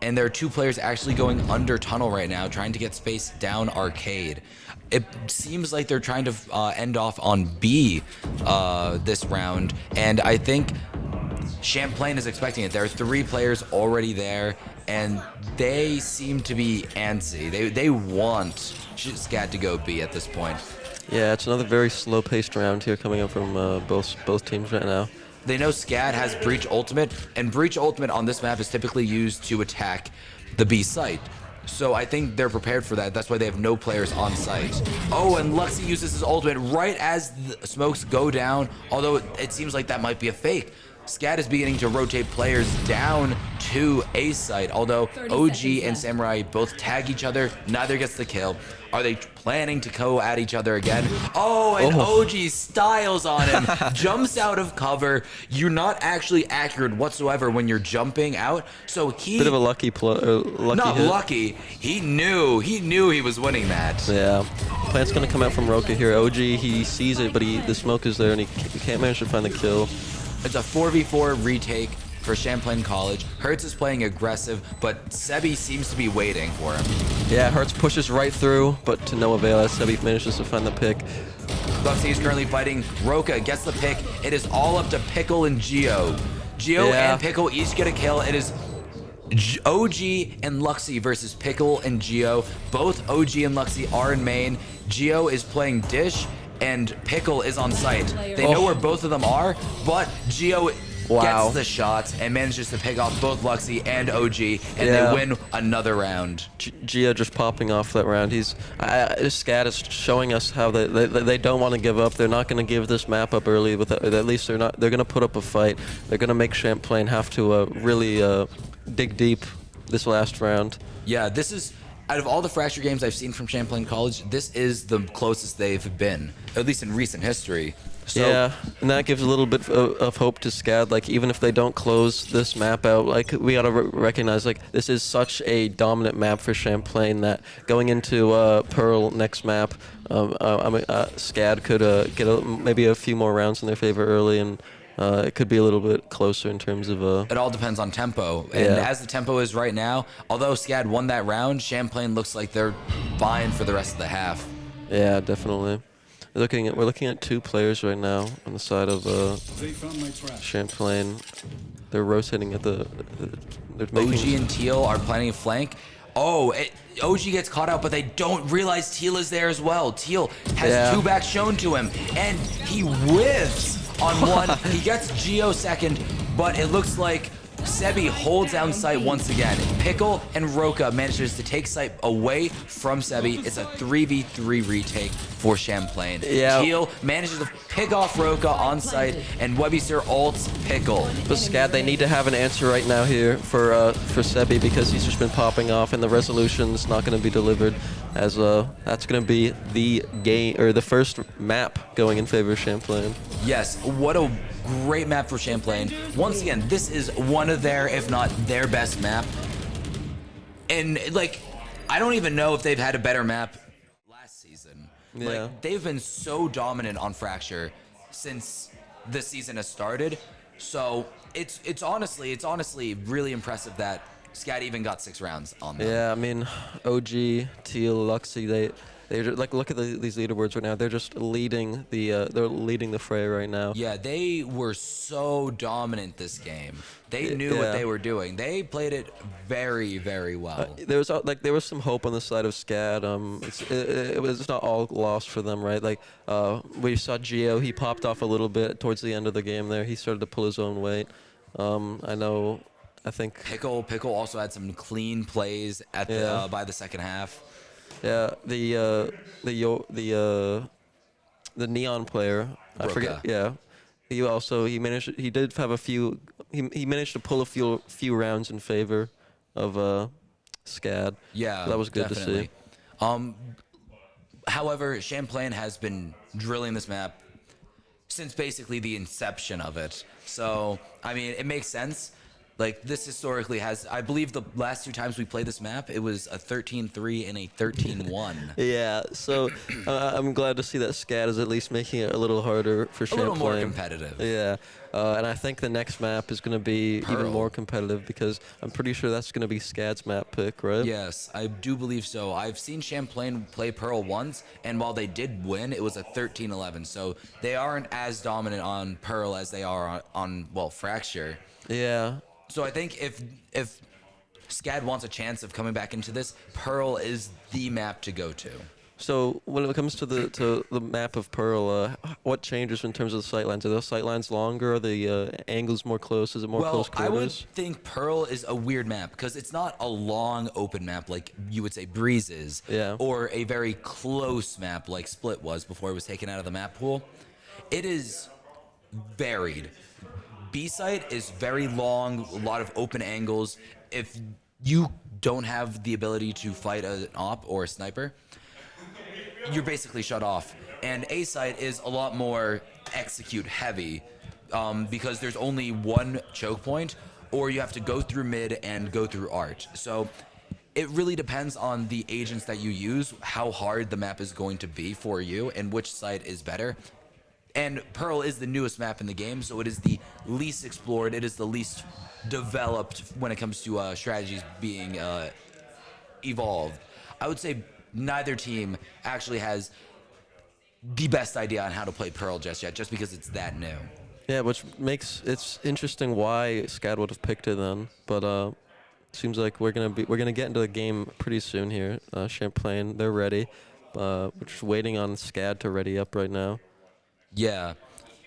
And there are 2 players actually going under tunnel right now, trying to get space down arcade. It seems like they're trying to end off on B this round, and I think Champlain is expecting it. There are 3 players already there, and they seem to be antsy. They want SCAD to go B at this point. Yeah, it's another very slow-paced round here coming up from both teams right now. They know SCAD has Breach Ultimate, and Breach Ultimate on this map is typically used to attack the B site. So I think they're prepared for that. That's why they have no players on site. Oh, and Luxy uses his ultimate right as the smokes go down, although it seems like that might be a fake. SCAD is beginning to rotate players down to A site, although OG and Samurai both tag each other. Neither gets the kill. Are they planning to go at each other again? Oh, and OG styles on him, jumps out of cover. You're not actually accurate whatsoever when you're jumping out. So he Bit of a lucky not hit. lucky. He knew he was winning that. Yeah, plant's gonna come out from Roka here. OG, he sees it, but the smoke is there, and he can't manage to find the kill. It's a 4v4 retake for Champlain College. Hertz is playing aggressive, but Sebi seems to be waiting for him. Yeah, Hertz pushes right through, but to no avail as Sebi manages to find the pick. Luxy is currently fighting. Roka gets the pick. It is all up to Pickle and Geo. Geo and Pickle each get a kill. It is OG and Luxy versus Pickle and Geo. Both OG and Luxy are in main. Geo is playing Dish, and Pickle is on site. They know where both of them are, but Geo gets the shots and manages to pick off both Luxy and OG, and they win another round. Geo just popping off that round. SCAD is showing us how they don't want to give up. They're not going to give this map up early. At least they're not. They're going to put up a fight. They're going to make Champlain have to really dig deep this last round. Yeah, this is, out of all the Fracture games I've seen from Champlain College, this is the closest they've been, at least in recent history. So, yeah, and that gives a little bit of hope to SCAD. Like, even if they don't close this map out, like, we gotta recognize, like, this is such a dominant map for Champlain that going into Pearl next map, SCAD could get maybe a few more rounds in their favor early, and it could be a little bit closer in terms of it all depends on tempo, and as the tempo is right now, although SCAD won that round, Champlain looks like they're fine for the rest of the half. Yeah, definitely. We're looking at two players right now on the side of Champlain. They're rotating at they're making OG and Teal are planning a flank. Oh, OG gets caught out, but they don't realize Teal is there as well. Teal has two backs shown to him, and he whiffs on one. He gets Geo second, but it looks like Sebi holds down site once again. Pickle and Roka manages to take site away from Sebi. It's a 3v3 retake for Champlain. Yeah. Teal manages to pick off Roka on site, and Webister ults Pickle. But SCAD, they need to have an answer right now here for Sebi, because he's just been popping off, and the resolution's not going to be delivered, as that's going to be the game, or the first map going in favor of Champlain. Yes, what a great map for Champlain. Once again, this is one of their, if not their best map. And, like, I don't even know if they've had a better map last season. Yeah. Like, they've been so dominant on Fracture since the season has started. So it's honestly really impressive that SCAD even got 6 rounds on them. Yeah, I mean, OG, Teal, Luxy, they're just, like, look at these leaderboards right now. They're just leading the fray right now. Yeah, they were so dominant this game. They knew what they were doing. They played it very, very well. There was some hope on the side of SCAD. It was not all lost for them, right? Like, we saw Geo. He popped off a little bit towards the end of the game there. He started to pull his own weight. I think Pickle also had some clean plays at by the second half. Yeah, the Neon player, I forget. Yeah, he did have a few. He managed to pull a few rounds in favor of SCAD. Yeah, so that was good definitely. to see. However, Champlain has been drilling this map since basically the inception of it. So I mean, it makes sense. Like, this historically has, I believe the last 2 times we played this map, it was a 13-3 and a 13-1. Yeah, so I'm glad to see that SCAD is at least making it a little harder for Champlain. A little more competitive. Yeah, and I think the next map is going to be even more competitive, because I'm pretty sure that's going to be SCAD's map pick, right? Yes, I do believe so. I've seen Champlain play Pearl once, and while they did win, it was a 13-11. So they aren't as dominant on Pearl as they are on Fracture. Yeah. So I think if SCAD wants a chance of coming back into this, Pearl is the map to go to. So when it comes to the map of Pearl, what changes in terms of the sightlines? Are those sightlines longer? Are the angles more close? Is it more close Well, I would quarters? think Pearl is a weird map because it's not a long open map like you would say Breeze is, Yeah. or a very close map like Split was before it was taken out of the map pool. It is varied. B-site is very long, a lot of open angles. If you don't have the ability to fight an op or a sniper, you're basically shut off. And A site is a lot more execute heavy because there's only one choke point, or you have to go through mid and go through art. So it really depends on the agents that you use, how hard the map is going to be for you, and which site is better. And Pearl is the newest map in the game, so it is the least explored. It is the least developed when it comes to strategies being evolved. I would say neither team actually has the best idea on how to play Pearl just yet, just because it's that new. Yeah, which makes it's interesting why SCAD would have picked it then. But seems like we're gonna get into the game pretty soon here. Champlain, they're ready. We're just waiting on SCAD to ready up right now. Yeah.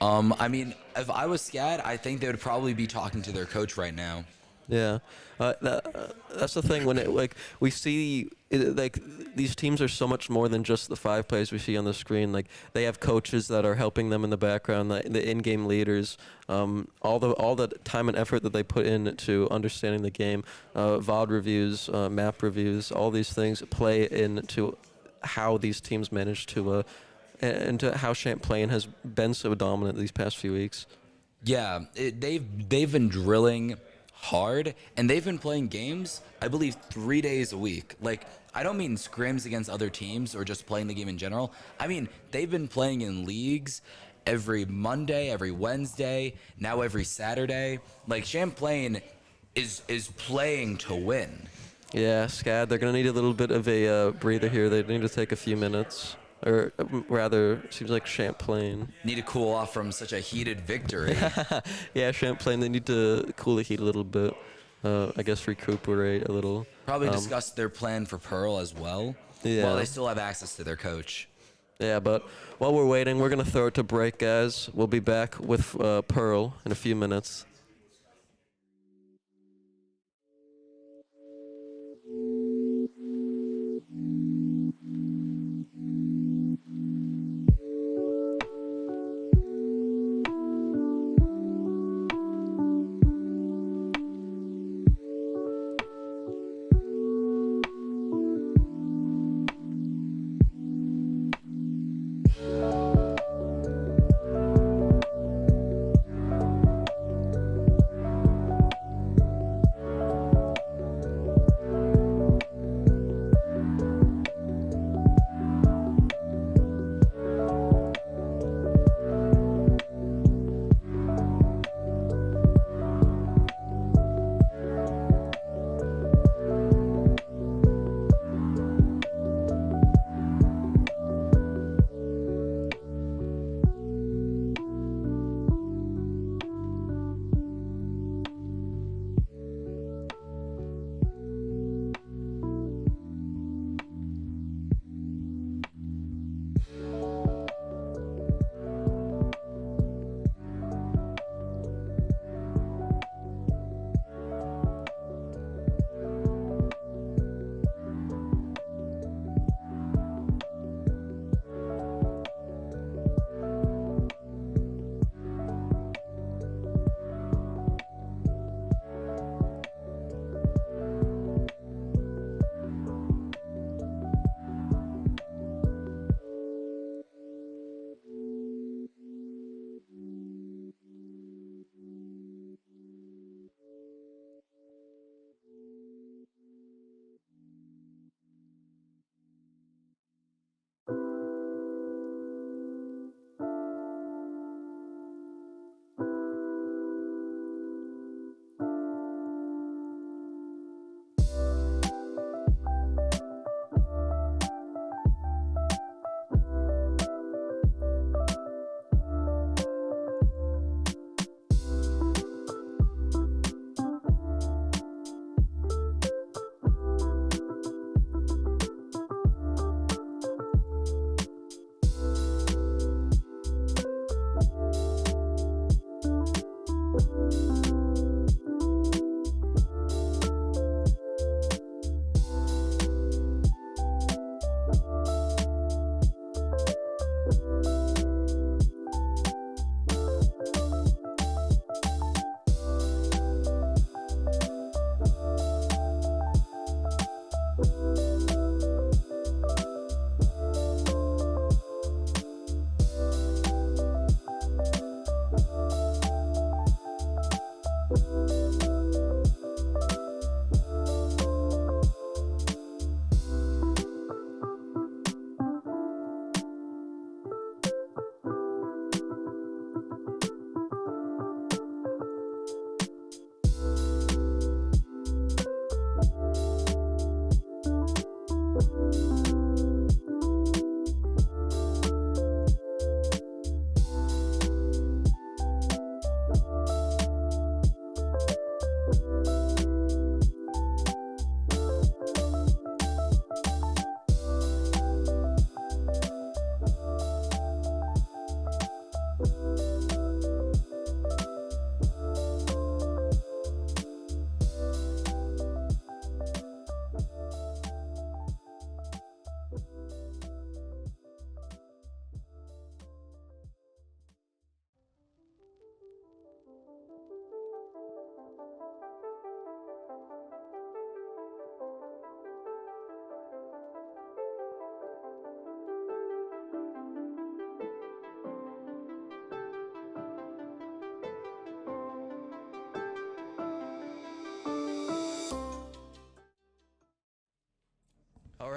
I mean, if I was SCAD, I think they would probably be talking to their coach right now. Yeah, that's the thing when it like we see it, like these teams are so much more than just the 5 players we see on the screen. Like they have coaches that are helping them in the background, the in-game leaders, all the time and effort that they put into understanding the game, VOD reviews, map reviews, all these things play into how these teams manage to and to how Champlain has been so dominant these past few weeks. Yeah, they've been drilling hard, and they've been playing games, I believe, 3 days a week. Like, I don't mean scrims against other teams or just playing the game in general. I mean, they've been playing in leagues every Monday, every Wednesday, now every Saturday. Like, Champlain is playing to win. Yeah, SCAD, they're going to need a little bit of a breather here. They need to take a few minutes. Or rather, seems like Champlain. Need to cool off from such a heated victory. Yeah, Champlain, they need to cool the heat a little bit. I guess recuperate a little. Probably discuss their plan for Pearl as well. Yeah. While they still have access to their coach. Yeah, but while we're waiting, we're going to throw it to break, guys. We'll be back with Pearl in a few minutes.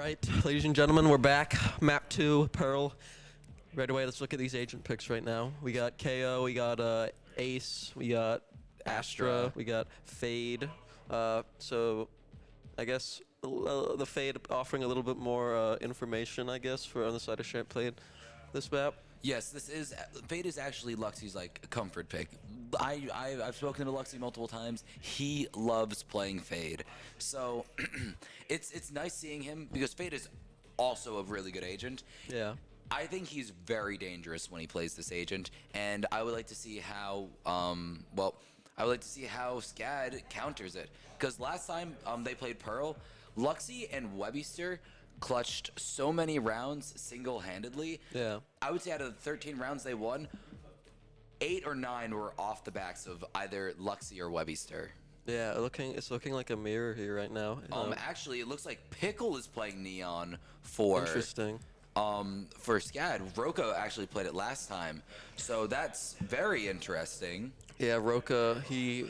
right, ladies and gentlemen, we're back. Map 2, Pearl. Right away, let's look at these agent picks right now. We got KO, we got Ace, we got Astra, we got Fade. So I guess the Fade offering a little bit more information, I guess, for on the side of Champlain this map. Yes, Fade is actually Luxie's like comfort pick. I've spoken to Luxie multiple times. He loves playing Fade, so it's nice seeing him because Fade is also a really good agent. Yeah. I think he's very dangerous when he plays this agent, and I would like to see how I would like to see how SCAD counters it, because last time they played Pearl, Luxie and Webbyster clutched so many rounds single-handedly. Yeah. I would say out of the 13 rounds they won, 8 or 9 were off the backs of either Luxie or Webbyster. Yeah, it's looking like a mirror here right now. Actually, it looks like Pickle is playing Neon for Interesting. For SCAD. Roka actually played it last time, so that's very interesting. Yeah, Roka, he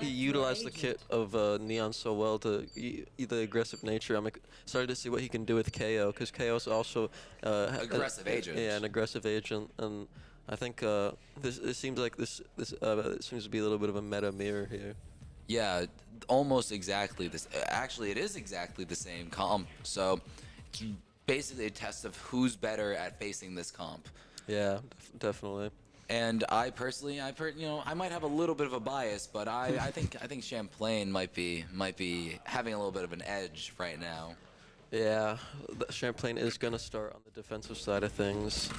utilized the kit of Neon so well to the aggressive nature. I'm excited to see what he can do with KO, because KO is also Aggressive agent. Yeah, an aggressive agent, and I think it seems like this seems to be a little bit of a meta mirror here. Yeah, almost exactly this. Actually, it is exactly the same comp. So it's basically a test of who's better at facing this comp. Yeah, definitely. And I personally, I might have a little bit of a bias, but I think Champlain might be having a little bit of an edge right now. Yeah, Champlain is gonna start on the defensive side of things,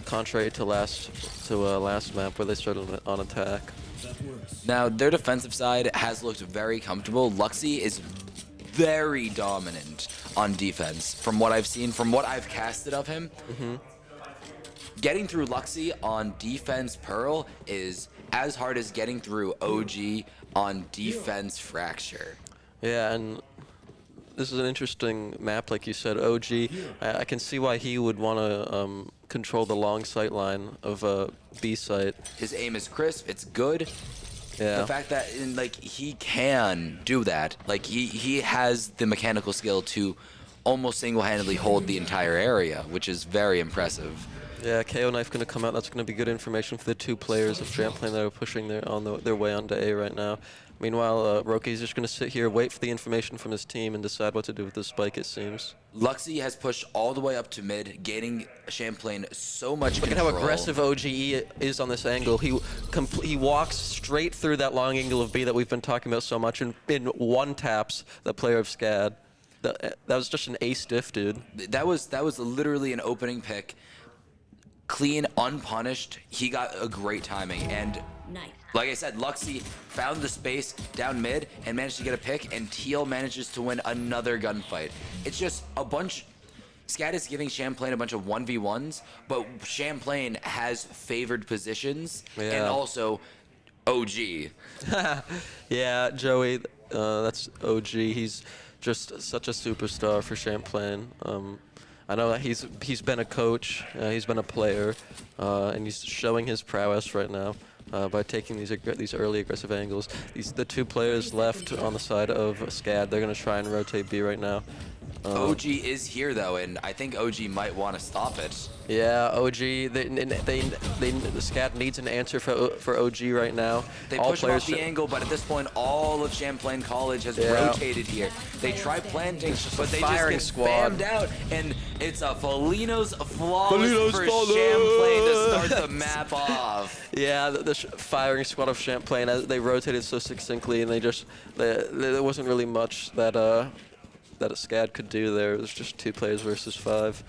contrary to last map where they started on attack. Now their defensive side has looked very comfortable. Luxie is very dominant on defense from what I've seen, from what I've casted of him. Getting through Luxie on defense Pearl is as hard as getting through OG on defense Fracture. Yeah, and this is an interesting map, like you said. OG, I can see why he would want to control the long sight line of B site. His aim is crisp, it's good. Yeah. The fact that he can do that, like he has the mechanical skill to almost single-handedly hold the entire area, which is very impressive. Yeah, KO knife going to come out. That's going to be good information for the two players of Champlain that are pushing their way onto A right now. Meanwhile, Roki's just going to sit here, wait for the information from his team, and decide what to do with the spike, it seems. Luxie has pushed all the way up to mid, gaining Champlain so much Look control. at how aggressive OGE is on this angle. He walks straight through that long angle of B that we've been talking about so much, and in one taps the player of SCAD. That was just an ace diff, dude. That was literally an opening pick. Clean, unpunished. He got a great timing, and like I said, Luxie found the space down mid and managed to get a pick, and Teal manages to win another gunfight. It's just a bunch. SCAD is giving Champlain a bunch of 1v1s, but Champlain has favored positions, and also OG. Yeah, Joey, that's OG. He's just such a superstar for Champlain. I know that he's been a coach, he's been a player, and he's showing his prowess right now by taking these early aggressive angles. The two players left on the side of SCAD, they're going to try and rotate B right now. OG is here though, and I think OG might want to stop it. Yeah, OG. The SCAD needs an answer for OG right now. They push him off the angle, but at this point, all of Champlain College has rotated here. They try planting, but they just get spammed out, and it's a Felino's flawless for Champlain to start the map off. Yeah, the firing squad of Champlain, they rotated so succinctly, and there wasn't really much that a SCAD could do there. It was just 2 players versus 5.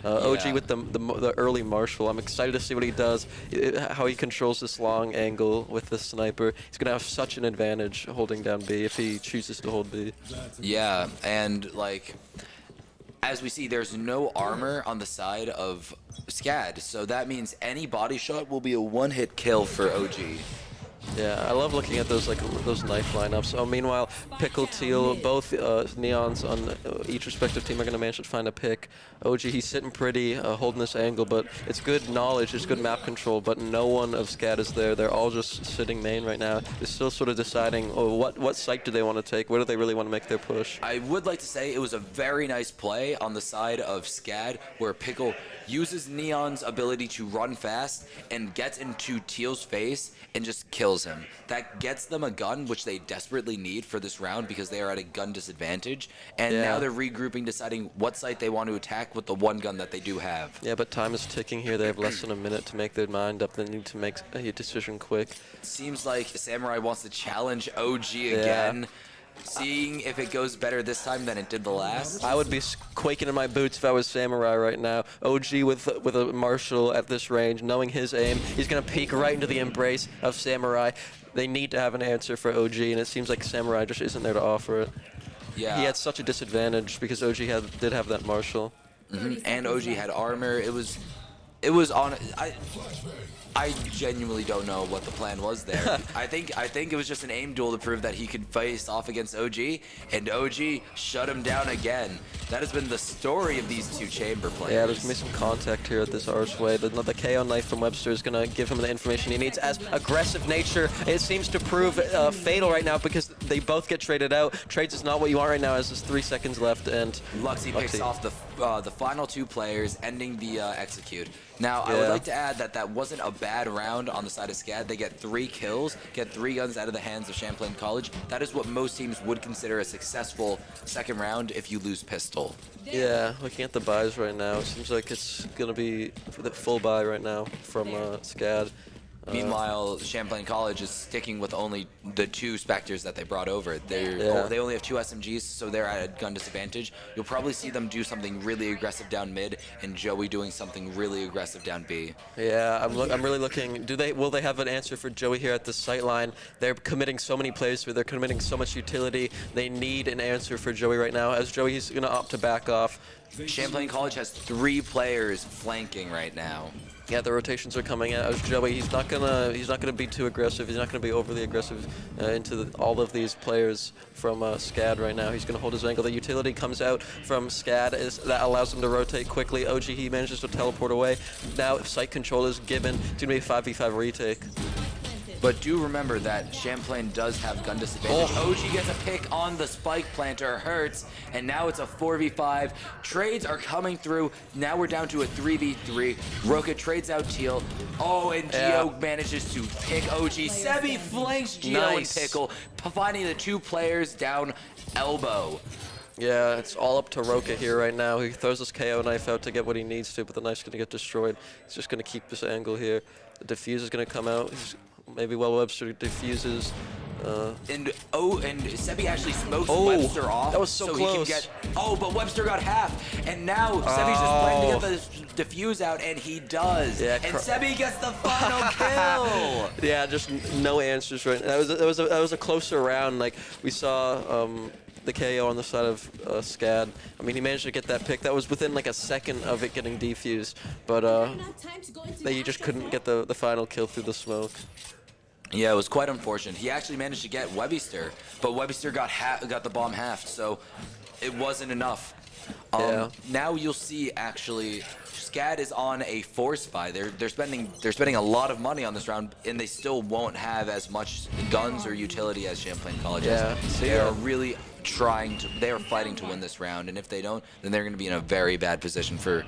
OG with the early Marshall. I'm excited to see what he does, how he controls this long angle with the sniper. He's going to have such an advantage holding down B if he chooses to hold B. Yeah, and like, as we see, there's no armor on the side of SCAD, so that means any body shot will be a one-hit kill for OG. Yeah, I love looking at those those knife lineups. Oh, meanwhile, Pickle, Teal, both Neons on each respective team are going to manage to find a pick. OG, he's sitting pretty, holding this angle, but it's good knowledge, it's good map control, but no one of SCAD is there. They're all just sitting main right now. They're still sort of deciding, oh, what site do they want to take? Where do they really want to make their push? I would like to say it was a very nice play on the side of SCAD, where Pickle uses Neon's ability to run fast and gets into Teal's face and just kills him. That gets them a gun, which they desperately need for this round because they are at a gun disadvantage. And now they're regrouping, deciding what site they want to attack with the one gun that they do have. Yeah, but time is ticking here. They have less than a minute to make their mind up. They need to make a decision quick. Seems like Samurai wants to challenge OG again. Seeing if it goes better this time than it did the last. I would be quaking in my boots if I was Samurai right now. OG with a Marshall at this range, knowing his aim, he's going to peek right into the embrace of Samurai. They need to have an answer for OG, and it seems like Samurai just isn't there to offer it. Yeah. He had such a disadvantage because OG did have that Marshall. And OG had armor. It was on. I genuinely don't know what the plan was there. I think it was just an aim duel to prove that he could face off against OG, and OG shut him down again. That has been the story of these two chamber players. Yeah, there's going to be some contact here at this archway. The KO knife from Webster is going to give him the information he needs. As aggressive nature, it seems to prove fatal right now because they both get traded out. Trades is not what you want right now as there's 3 seconds left, and Luxy picks off the final 2 players, ending the execute. Now, I would like to add that wasn't a bad round on the side of SCAD. They get 3 kills, get 3 guns out of the hands of Champlain College. That is what most teams would consider a successful second round if you lose pistol. Yeah, looking at the buys right now, it seems like it's going to be the full buy right now from SCAD. Meanwhile, Champlain College is sticking with only the 2 Spectres that they brought over. They only have 2 SMGs, so they're at a gun disadvantage. You'll probably see them do something really aggressive down mid, and Joey doing something really aggressive down B. Yeah, I'm really looking. Will they have an answer for Joey here at the sight line? They're committing so many plays here. They're committing so much utility. They need an answer for Joey right now. As Joey, he's going to opt to back off. Champlain College has 3 players flanking right now. Yeah, the rotations are coming out. As Joey, he's not gonna be too aggressive. He's not gonna be overly aggressive into all of these players from SCAD right now. He's gonna hold his angle. The utility comes out from SCAD that allows him to rotate quickly. OG, he manages to teleport away. Now site control is given. It's gonna be a 5v5 retake. But do remember that Champlain does have gun disadvantage. OG gets a pick on the spike planter, hurts, and now it's a 4v5. Trades are coming through. Now we're down to a 3v3. Roka trades out Teal. Oh, and Gio manages to pick OG. Sebi flanks Gio and Pickle, finding the 2 players down elbow. Yeah, it's all up to Roka here right now. He throws his KO knife out to get what he needs to, but the knife's gonna get destroyed. He's just gonna keep this angle here. The defuse is gonna come out. Maybe Webster diffuses. And Sebi actually smokes Webster off. That was so close. He can get, but Webster got half. And now Sebi's just playing to get the defuse out, and he does. Yeah, and Sebi gets the final kill. Yeah, just no answers right now. That was a closer round. Like we saw the KO on the side of SCAD. I mean, he managed to get that pick. That was within like a second of it getting defused, but they just couldn't get the final kill through the smoke. Yeah, it was quite unfortunate. He actually managed to get Webster, but Webster got the bomb halved, so it wasn't enough. Now you'll see actually SCAD is on a force buy. They're spending a lot of money on this round, and they still won't have as much guns or utility as Champlain College has. They are really they are fighting to win this round, and if they don't, then they're going to be in a very bad position for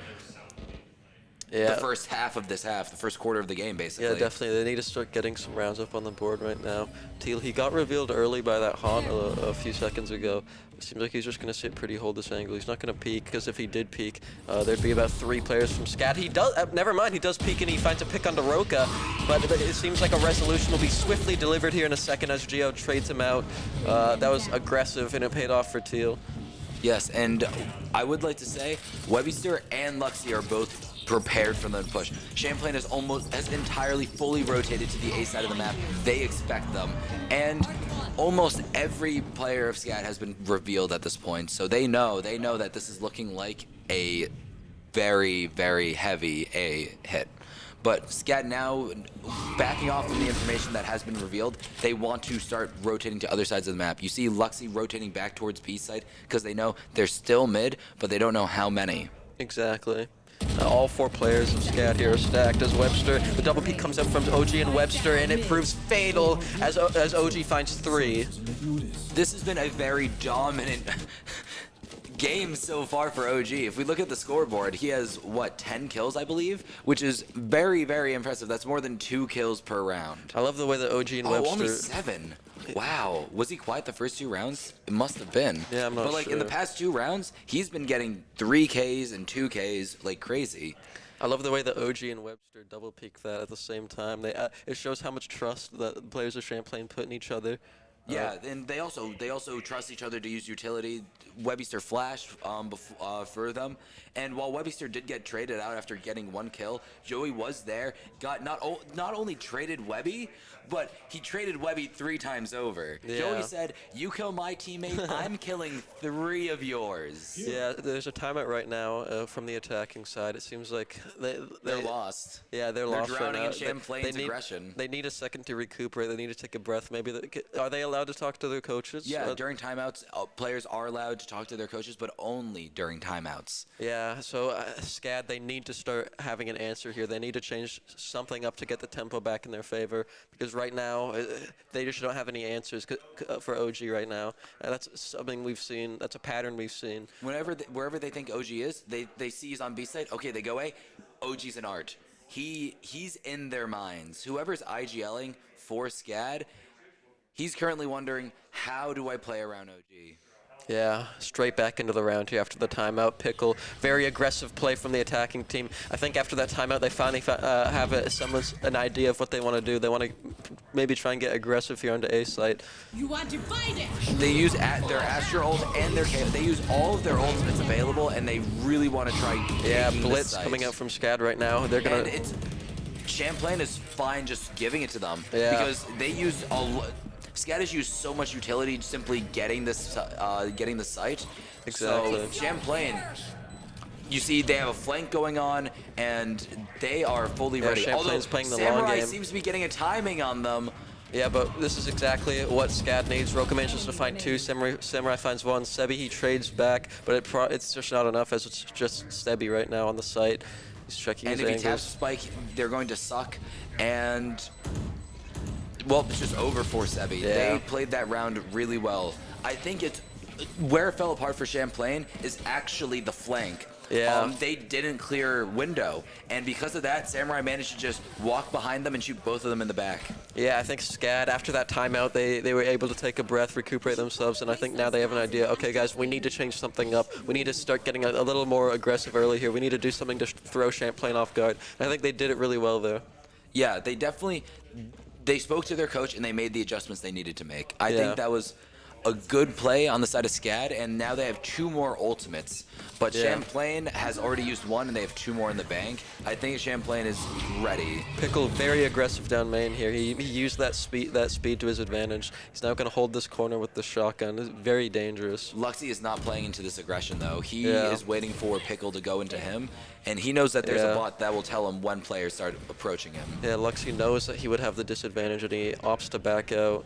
the first half of this the first quarter of the game, basically. Yeah, definitely. They need to start getting some rounds up on the board right now. Teal, he got revealed early by that haunt a few seconds ago. It seems like he's just going to sit pretty, hold this angle. He's not going to peek, because if he did peek, there'd be about 3 players from SCAD. He does, never mind, he does peek and he finds a pick onto Roka, but it seems like a resolution will be swiftly delivered here in a second as Gio trades him out. That was aggressive, and it paid off for Teal. Yes, and I would like to say Webster and Luxy are both prepared for the push. Champlain has entirely fully rotated to the A side of the map. They expect them, and almost every player of SCAD has been revealed at this point, so they know that this is looking like a very, very heavy A hit. But SCAD now, backing off from the information that has been revealed, they want to start rotating to other sides of the map. You see Luxy rotating back towards B site because they know they're still mid, but they don't know how many. Exactly. All 4 players of SCAD here are stacked as Webster. The double peek comes up from OG and Webster, and it proves fatal as OG finds 3. This has been a very dominant game so far for OG. If we look at the scoreboard, he has, what, 10 kills, I believe? Which is very, very impressive. That's more than 2 kills per round. I love the way that OG and Webster... only 7. Wow. Was he quiet the first 2 rounds? It must have been. Yeah, I'm not But, like, in the past 2 rounds, he's been getting 3 Ks and 2 Ks like crazy. I love the way that OG and Webster double peek that at the same time. It shows how much trust that players of Champlain put in each other. Yeah, and they also trust each other to use utility. Webster flashed for them, and while Webster did get traded out after getting 1 kill, Joey was there, got not only traded Webby, but he traded Webby 3 times over. Yeah. Joey said, "You kill my teammate, I'm killing 3 of yours." Yeah, there's a timeout right now from the attacking side. It seems like They're lost. Yeah, they're lost right drowning now. in Champlain's aggression. They need a second to recuperate. They need to take a breath. Maybe are they allowed to talk to their coaches? Yeah, during timeouts, players are allowed to talk to their coaches, but only during timeouts. Yeah, so SCAD, they need to start having an answer here. They need to change something up to get the tempo back in their favor, because right now they just don't have any answers for OG right now. And that's something we've seen. That's a pattern we've seen. Wherever they think OG is, they see he's on B side. Okay, they go A. OG's an art. He's in their minds. Whoever's IGLing for SCAD, he's currently wondering, how do I play around OG? Yeah, straight back into the round here after the timeout. Pickle, very aggressive play from the attacking team. I think after that timeout, they finally have an idea of what they want to do. They want to maybe try and get aggressive here onto A site. You want to fight it? They use their Astra ult and their KO. They use all of their ultimates available, and they really want to try. Yeah, taking Blitz the site. coming out from SCAD right now. They're gonna. And Champlain is fine just giving it to them, Yeah. because they use SCAD has used so much utility simply getting the site. Exactly. So Champlain, you see they have a flank going on, and they are fully ready. Champlain's playing the long Samurai game. seems to be getting a timing on them. Yeah, but this is exactly what SCAD needs. Roka manages to find 2. Samurai finds 1. Sebi, he trades back, but it's just not enough, as it's just Sebi right now on the site. He's checking his And if angles. he taps Spike, they're going to suck. And, well, it's just over for Sebi. Yeah. They played that round really well. I think where it fell apart for Champlain is actually the flank. Yeah. They didn't clear window, and because of that, Samurai managed to just walk behind them and shoot both of them in the back. Yeah, I think SCAD, after that timeout, they were able to take a breath, recuperate themselves, and I think now they have an idea. Okay, guys, we need to change something up. We need to start getting a little more aggressive early here. We need to do something to throw Champlain off guard. And I think they did it really well there. Yeah, they spoke to their coach, and they made the adjustments they needed to make. I Yeah. think that was a good play on the side of SCAD, and now they have 2 more ultimates. But Yeah. Champlain has already used 1, and they have 2 more in the bank. I think Champlain is ready. Pickle, very aggressive down main here. He used that speed to his advantage. He's now going to hold this corner with the shotgun. It's very dangerous. Luxy is not playing into this aggression, though. He Yeah. is waiting for Pickle to go into him, and he knows that there's Yeah. a bot that will tell him when players start approaching him. Yeah, Luxy knows that he would have the disadvantage, and he opts to back out.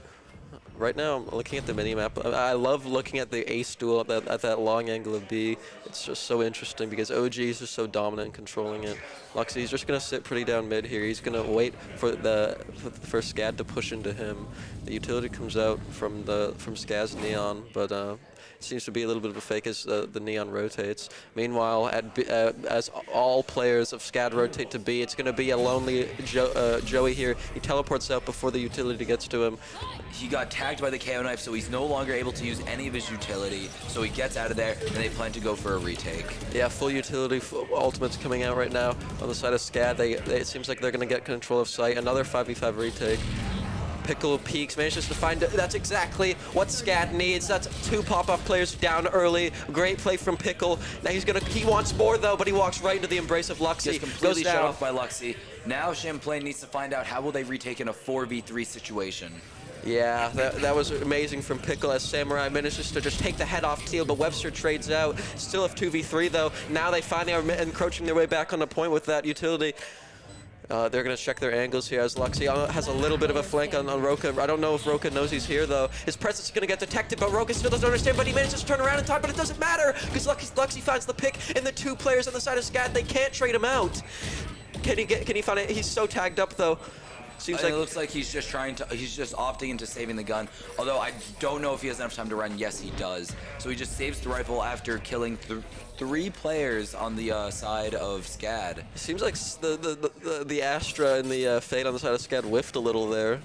Right now, I'm looking at the mini-map. I love looking at the ace duel at that long angle of B. It's just so interesting because OG is just so dominant in controlling it. Luxy's just going to sit pretty down mid here. He's going to wait for for SCAD to push into him. The utility comes out from SCAD's Neon, but it seems to be a little bit of a fake as the Neon rotates. Meanwhile, as all players of SCAD rotate to B, it's going to be a lonely Joey here. He teleports out before the utility gets to him. He got tagged by the KO knife, so he's no longer able to use any of his utility. So he gets out of there, and they plan to go for a retake. Yeah, full utility, ultimates coming out right now on the side of SCAD. It seems like they're going to get control of site. Another 5v5 retake. Pickle peaks, manages to find it. That's exactly what SCAD needs. That's 2 pop-off players down early. Great play from Pickle. Now he wants more though, but he walks right into the embrace of Luxy. Gets completely Goes shut down. off by Luxy. Now Champlain needs to find out how will they retake in a 4v3 situation. Yeah, that was amazing from Pickle as Samurai manages to just take the head off Teal, but Webster trades out. Still have 2v3 though. Now they finally are encroaching their way back on the point with that utility. They're going to check their angles here as Luxy has a little bit of a flank on Roka. I don't know if Roka knows he's here, though. His presence is going to get detected, but Roka still doesn't understand, but he manages to turn around in time, but it doesn't matter, because Luxy finds the pick, and the 2 players on the side of SCAD, they can't trade him out. Can he find it? He's so tagged up, though. Seems like it looks like he's just opting into saving the gun. Although I don't know if he has enough time to run. Yes, he does. So he just saves the rifle after killing 3 players on the side of SCAD. It seems like the Astra and the Fade on the side of SCAD whiffed a little there.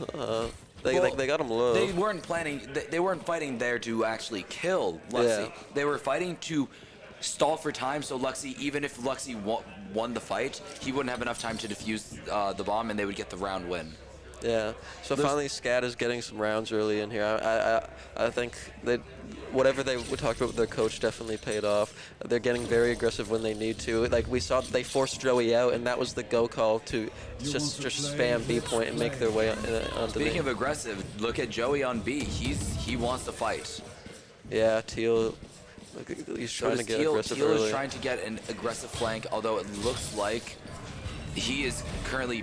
They got him low. They weren't planning. They weren't fighting there to actually kill Luxy. Yeah. They were fighting to stall for time, so Luxy, even if Luxy won the fight, he wouldn't have enough time to defuse the bomb, and they would get the round win. Yeah. So finally, SCAD is getting some rounds early in here. I think that whatever they talked about with their coach definitely paid off. They're getting very aggressive when they need to. Like we saw, they forced Joey out, and that was the go call to just spam B point and make their way onto Speaking of aggressive, look at Joey on B. He wants to fight. Yeah, Teal. He's trying to get aggressive Teal early. is trying to get an aggressive flank, although it looks like he is currently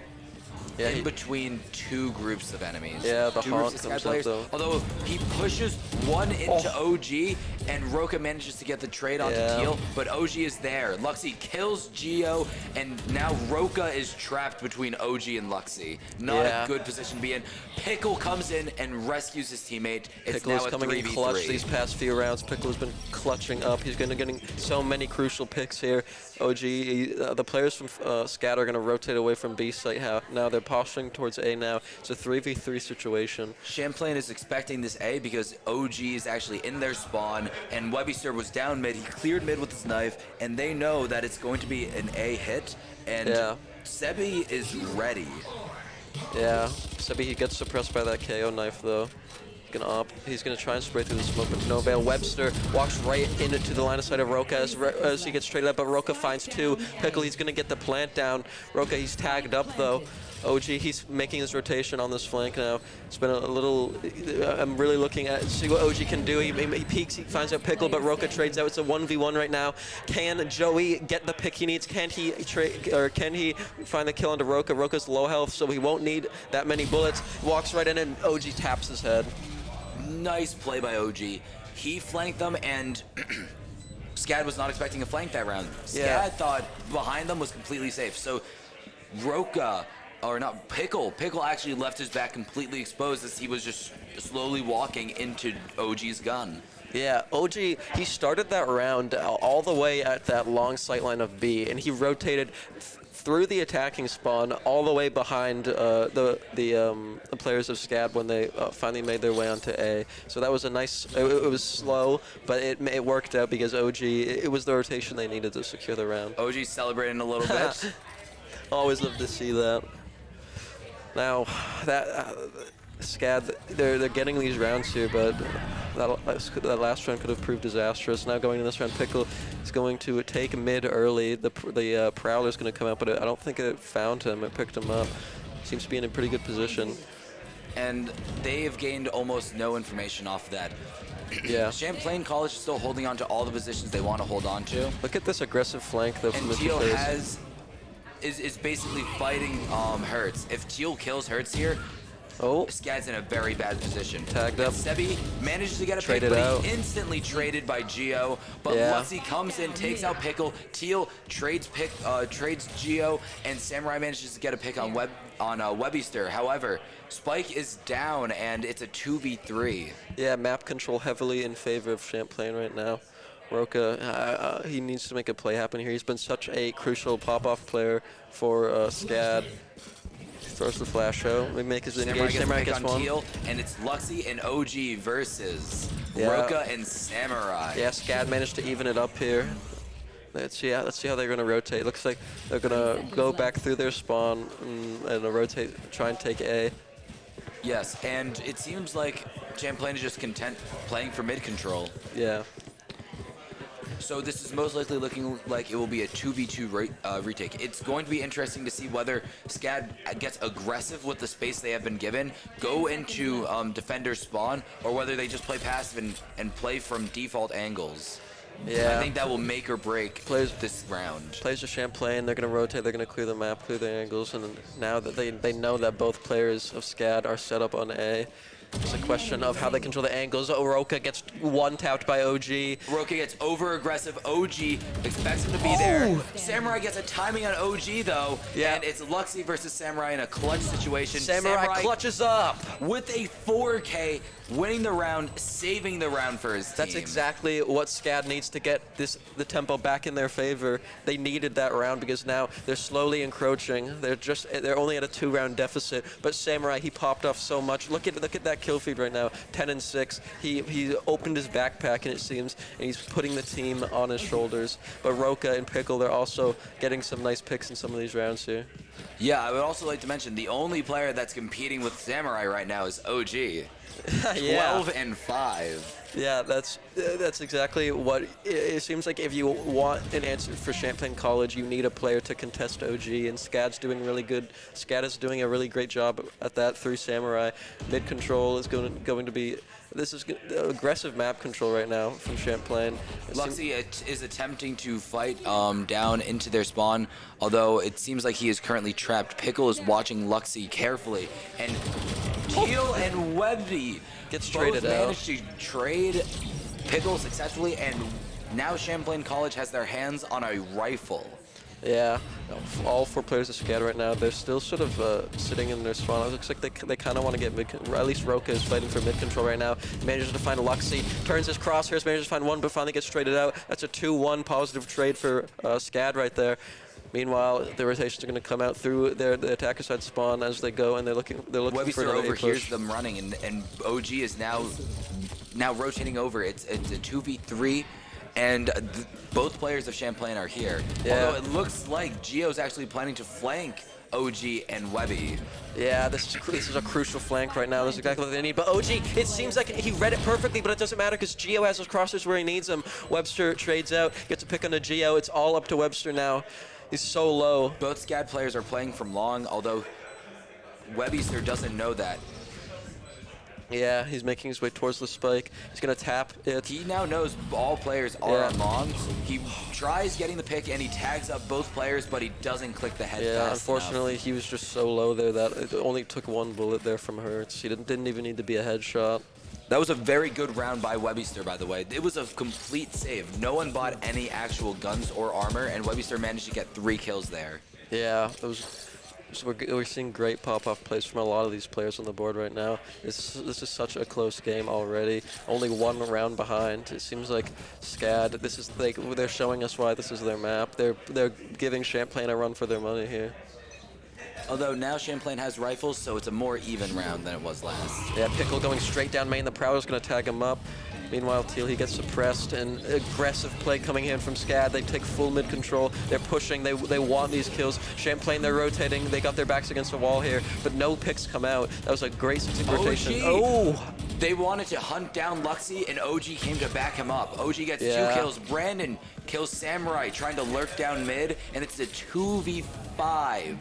in between 2 groups of enemies. Yeah, the 2 Haunt groups of comes SCAD players. up, though. Although he pushes one into OG, and Roka manages to get the trade onto Teal, but OG is there. Luxy kills Geo, and now Roka is trapped between OG and Luxy. Not a good position to be in. Pickle comes in and rescues his teammate. It's Pickle now is a coming in 3v3. clutch these past few rounds. Pickle has been clutching up. He's getting so many crucial picks here. OG, the players from SCAD are going to rotate away from B site now. They're posturing towards A now. It's a 3v3 situation. Champlain is expecting this A because OG is actually in their spawn, and Webbyster was down mid. He cleared mid with his knife, and they know that it's going to be an A hit, and Sebi is ready. Yeah, Sebi, he gets suppressed by that KO knife, though. He's gonna try and spray through the smoke, but no avail. Webster walks right into the line of sight of Roka as he gets straight up, but Roka finds 2. Pickle, he's gonna get the plant down. Roka, he's tagged up though. OG, he's making his rotation on this flank now. It's been a little. I'm really looking at see what OG can do. He peeks, he finds out Pickle, but Roka trades out. It's a 1v1 right now. Can Joey get the pick he needs? Can he find the kill onto Roka? Roka's low health, so he won't need that many bullets. Walks right in, and OG taps his head. Nice play by OG. He flanked them, and SCAD was not expecting a flank that round. SCAD thought behind them was completely safe. So Roka, or not, Pickle actually left his back completely exposed as he was just slowly walking into OG's gun. Yeah, OG, he started that round all the way at that long sight line of B, and he rotated through the attacking spawn all the way behind the players of SCAD when they finally made their way onto A. So that was a nice, it was slow, but it worked out because OG, it was the rotation they needed to secure the round. OG celebrating a little bit. Always love to see that. Now, that SCAD, they're getting these rounds here, but that last round could have proved disastrous. Now going to this round, Pickle is going to take mid early. The Prowler's going to come out, but I don't think it found him. It picked him up. Seems to be in a pretty good position. And they've gained almost no information off that. Yeah. Champlain College is still holding on to all the positions they want to hold on to. Look at this aggressive flank, though, from And the Teal two players. is basically fighting Hertz. If Teal kills Hertz here, SCAD's in a very bad position. Tagged up. Sebi manages to get a pick, Traded out. He instantly traded by Geo. But Luxy comes in, takes out Pickle. Teal trades Geo, and Samurai manages to get a pick on Webbyster. However, Spike is down, and it's a 2v3. Yeah, map control heavily in favor of Champlain right now. Roka, he needs to make a play happen here. He's been such a crucial pop-off player for SCAD. Throws the flash out. We make his engage. Samurai gets one. Teal, and it's Luxy and OG versus Roka and Samurai. Yeah, SCAD managed to even it up here. Let's see how they're going to rotate. Looks like they're going to go back through their spawn and rotate, try and take A. Yes, and it seems like Champlain is just content playing for mid control. Yeah. So this is most likely looking like it will be a 2v2 retake. It's going to be interesting to see whether SCAD gets aggressive with the space they have been given, go into defender spawn, or whether they just play passive and play from default angles. Yeah. I think that will make or break Players- this round. Plays of Champlain, they're going to rotate, they're going to clear the map, clear the angles, and now that they know that both players of SCAD are set up on A, it's a question of how they control the angles. Oroka gets one-tapped by OG. Roka gets over-aggressive. OG expects him to be there. Samurai gets a timing on OG, though. Yeah. And it's Luxy versus Samurai in a clutch situation. Samurai clutches up. with a 4K, winning the round, saving the round for his team. That's exactly what SCAD needs to get the tempo back in their favor. They needed that round because now they're slowly encroaching. They're only at a 2-round deficit. But Samurai, he popped off so much. Look at that kill feed right now. 10-6. He opened his backpack, and it seems, and he's putting the team on his shoulders. But Roka and Pickle, they're also getting some nice picks in some of these rounds here. Yeah, I would also like to mention the only player that's competing with Samurai right now is OG. Yeah. 12-5. Yeah, that's exactly what it seems like. If you want an answer for Champlain College, you need a player to contest OG, and SCAD's doing really good. SCAD is doing a really great job at that through Samurai. Mid control is going to be. This is aggressive map control right now from Champlain. Luxy is attempting to fight down into their spawn, although it seems like he is currently trapped. Pickle is watching Luxy carefully, and Teal and Webby Gets both traded out. managed to trade Pickle successfully, and now Champlain College has their hands on a rifle. Yeah, all 4 players of SCAD right now, they're still sort of sitting in their spawn. It looks like they kind of want to get mid. At least Roka is fighting for mid control right now. Manages to find Luxy, turns his crosshairs, manages to find one, but finally gets traded out. That's a 2-1 positive trade for SCAD right there. Meanwhile, the rotations are going to come out through the attacker side spawn as they go, and they're looking Webby for another A overhears push. them running, and OG is now rotating over. It's a 2v3. And both players of Champlain are here. Yeah. Although it looks like Gio's actually planning to flank OG and Webby. Yeah, this is a crucial flank right now. This is exactly what they need. But OG, it seems like he read it perfectly, but it doesn't matter because Gio has those crossers where he needs them. Webster trades out, gets a pick on the Gio. It's all up to Webster now. He's so low. Both SCAD players are playing from long, although Webbyster doesn't know that. Yeah, he's making his way towards the spike. He's going to tap it. He now knows all players are Yeah. on long. He tries getting the pick, and he tags up both players, but he doesn't click the head Yeah, fast unfortunately, he was just so low there that it only took 1 bullet there from Hertz. He didn't even need to be a headshot. That was a very good round by Webbyster, by the way. It was a complete save. No one bought any actual guns or armor, and Webbyster managed to get 3 kills there. Yeah, so we're seeing great pop-off plays from a lot of these players on the board right now. This is such a close game already. Only 1 round behind. It seems like SCAD. They're showing us why this is their map. They're giving Champlain a run for their money here. Although now Champlain has rifles, so it's a more even round than it was last. Yeah, Pickle going straight down main. The Prowler's going to tag him up. Meanwhile, Teal, he gets suppressed, and aggressive play coming in from SCAD. They take full mid control. They're pushing. They want these kills. Champlain, they're rotating. They got their backs against the wall here, but no picks come out. That was a great rotation. Oh! They wanted to hunt down Luxy, and OG came to back him up. OG gets 2 kills. Brandon kills Samurai, trying to lurk down mid, and it's a 2v5.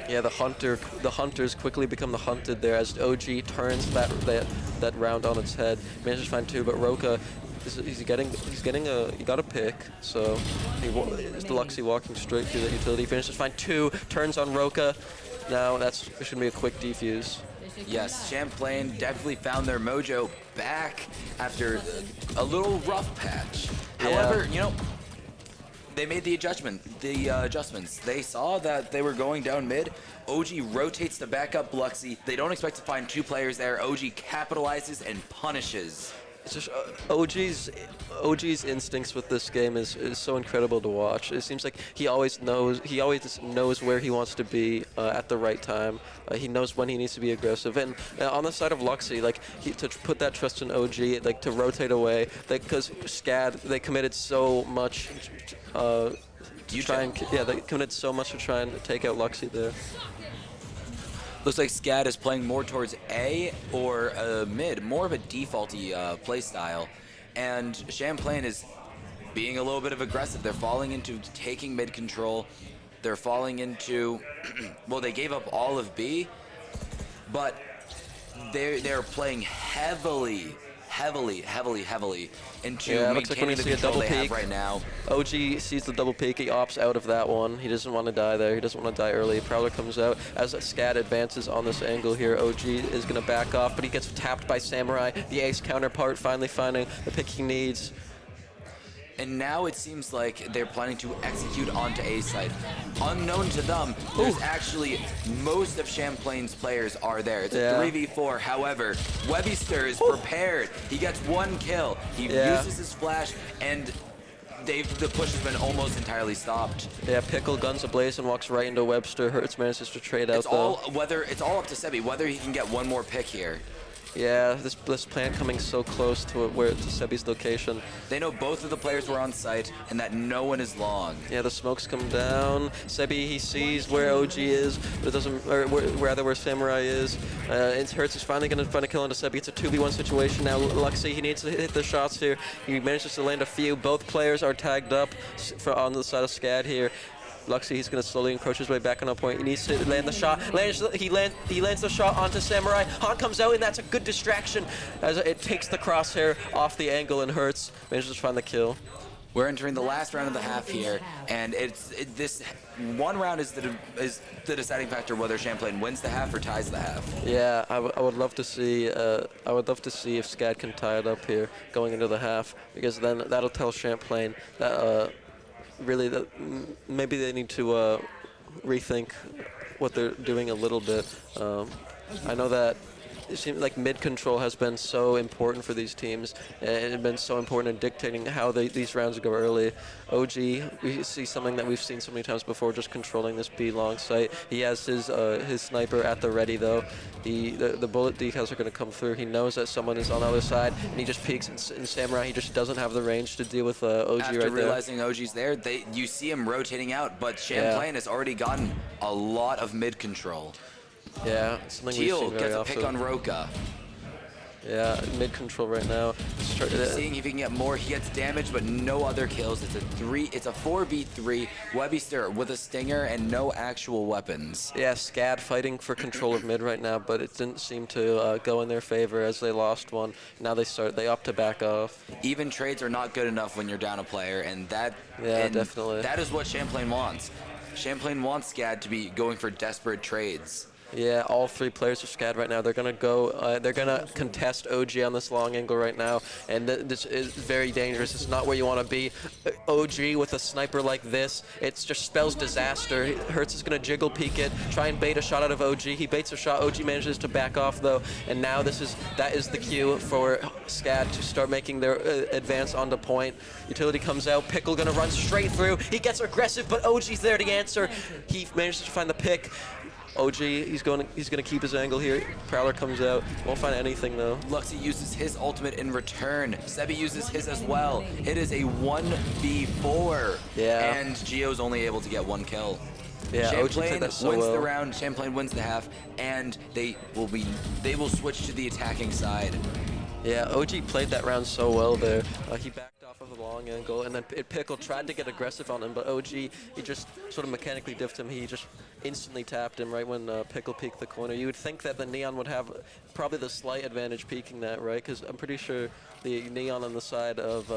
Yeah, the hunters quickly become the hunted there as OG turns that round on its head. Manages to find 2, but Roka, he got a pick. So it's Luxy walking straight through that utility. Finishes to find 2, turns on Roka. Now it should be a quick defuse. Yes, Champlain definitely found their mojo back after a little rough patch. Yeah. However, they made the adjustments. They saw that they were going down mid. OG rotates to back up Luxy. They don't expect to find 2 players there. OG capitalizes and punishes. It's just OG's instincts with this game is so incredible to watch. It seems like he always knows where he wants to be at the right time. He knows when he needs to be aggressive. And on the side of Luxy, to put that trust in OG, to rotate away, because SCAD, they committed so much they committed so much to try and take out Luxy there. Looks like SCAD is playing more towards A or mid, more of a defaulty play style. And Champlain is being a little bit of aggressive. They're falling into taking mid control. They're falling into, well, they gave up all of B, but they're playing heavily heavily into Yeah, it looks like we're maintaining gonna the see a control double they have peek. right now. OG sees the double peek, he opts out of that one. He doesn't want to die there, he doesn't want to die early. Prowler comes out. As SCAD advances on this angle here, OG is going to back off, but he gets tapped by Samurai. The ace counterpart finally finding the pick he needs. And now it seems like they're planning to execute onto A site. Unknown to them, there's actually most of Champlain's players are there. It's a 3v4. However, Webbyster is prepared. He gets 1 kill. He uses his flash, and the push has been almost entirely stopped. Yeah, Pickle guns ablaze and walks right into Webster. Hurts manages to trade out though. It's all up to Sebi whether he can get 1 more pick here. Yeah, this plant coming so close to Sebi's location. They know both of the players were on site and that no one is long. Yeah, the smokes come down. Sebi, he sees where OG is, but it doesn't, or where Samurai is. Hurts is finally going to find a kill onto Sebi. It's a 2v1 situation now. Luxy, he needs to hit the shots here. He manages to land a few. Both players are tagged up on the side of SCAD here. Luxy, he's going to slowly encroach his way back on a point. He needs to land the shot. He lands the shot onto Samurai. Han comes out, and that's a good distraction as it takes the crosshair off the angle and Hurts manages to find the kill. We're entering the last round of the half here, and this one round is the deciding factor whether Champlain wins the half or ties the half. Yeah, I would love to see. I would love to see if SCAD can tie it up here going into the half, because then that'll tell Champlain that. Really, maybe they need to rethink what they're doing a little bit. I know that it seems like mid control has been so important for these teams, and it's been so important in dictating how these rounds go early. OG, we see something that we've seen so many times before, just controlling this B long site. He has his sniper at the ready though. The bullet decals are going to come through. He knows that someone is on the other side, and he just peeks in Samurai. He just doesn't have the range to deal with OG After right there. realizing OG's there, you see him rotating out, but Champlain has already gotten a lot of mid control. Yeah, something we've Teal seen very gets a often. pick on Roka. Yeah, mid control right now. Seeing if he can get more. He gets damage, but no other kills. It's a 4v3. Webbyster with a stinger and no actual weapons. Yeah, SCAD fighting for control of mid right now, but it didn't seem to go in their favor as they lost one. Now they opt to back off. Even trades are not good enough when you're down a player, and definitely. That is what Champlain wants. Champlain wants SCAD to be going for desperate trades. Yeah, all 3 players are SCAD right now. They're gonna go. They're gonna contest OG on this long angle right now, and this is very dangerous. It's not where you want to be. OG with a sniper like this, it just spells disaster. Hurts is gonna jiggle peek it, try and bait a shot out of OG. He baits a shot. OG manages to back off though, and now that is the cue for SCAD to start making their advance onto point. Utility comes out. Pickle gonna run straight through. He gets aggressive, but OG's there to answer. He manages to find the pick. OG, he's gonna keep his angle here. Prowler comes out, won't find anything though. Luxy uses his ultimate in return. Sebi uses his as well. It is a 1v4. Yeah. And Gio's only able to get 1 kill. Yeah, OG Champlain played that so wins well. the round, Champlain wins the half, and they will switch to the attacking side. Yeah, OG played that round so well there. He backed off of the long angle, and then Pickle tried to get aggressive on him, but OG, he just sort of mechanically diffed him. He just instantly tapped him right when Pickle peeked the corner. You would think that the Neon would have probably the slight advantage peeking that, right? Because I'm pretty sure the Neon on the side of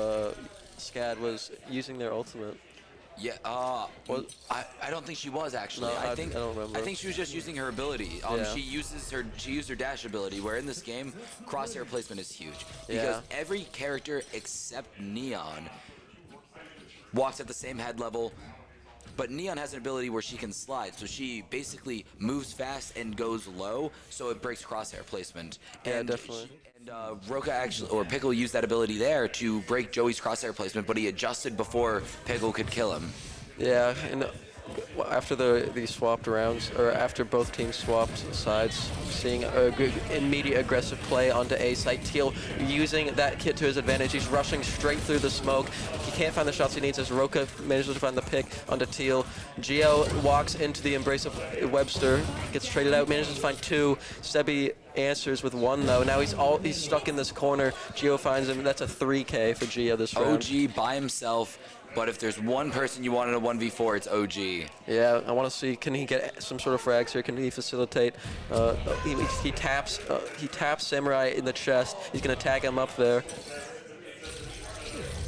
SCAD was using their ultimate. Yeah, I don't think she was actually. No, I don't remember. I think she was just using her ability. She used her dash ability, where in this game, crosshair placement is huge. Because every character except Neon walks at the same head level, but Neon has an ability where she can slide, so she basically moves fast and goes low, so it breaks crosshair placement. Yeah, definitely. Roka Pickle used that ability there to break Joey's crosshair placement, but he adjusted before Pickle could kill him. Yeah, and after the swapped rounds, or after both teams swapped sides, seeing a good immediate aggressive play onto A site. Teal using that kit to his advantage. He's rushing straight through the smoke. He can't find the shots he needs as Roka manages to find the pick onto Teal. Gio walks into the embrace of Webster, gets traded out, manages to find 2. Sebi answers with 1 though. Now he's stuck in this corner. Gio finds him. That's a 3K for Gio this round. OG by himself But if there's one person you want in a 1v4, it's OG. Yeah, I want to see, can he get some sort of frags here? Can he facilitate? He taps Samurai in the chest. He's going to tag him up there.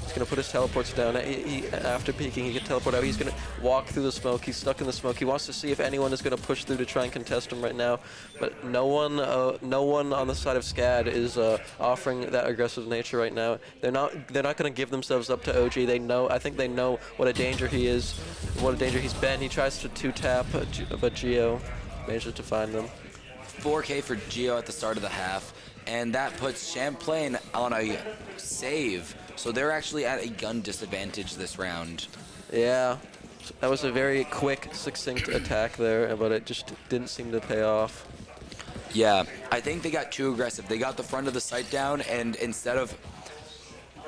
He's going to put his teleports down. After peeking, he can teleport out. He's going to walk through the smoke. He's stuck in the smoke. He wants to see if anyone is going to push through to try and contest him right now. But no one on the side of SCAD is offering that aggressive nature right now. They're not going to give themselves up to OG. They know. I think they know what a danger he is, what a danger he's been. He tries to two-tap, but Geo manages to find them. 4K for Geo at the start of the half, and that puts Champlain on a save. So they're actually at a gun disadvantage this round. Yeah, that was a very quick, succinct attack there, but it just didn't seem to pay off. Yeah, I think they got too aggressive. They got the front of the site down, and instead of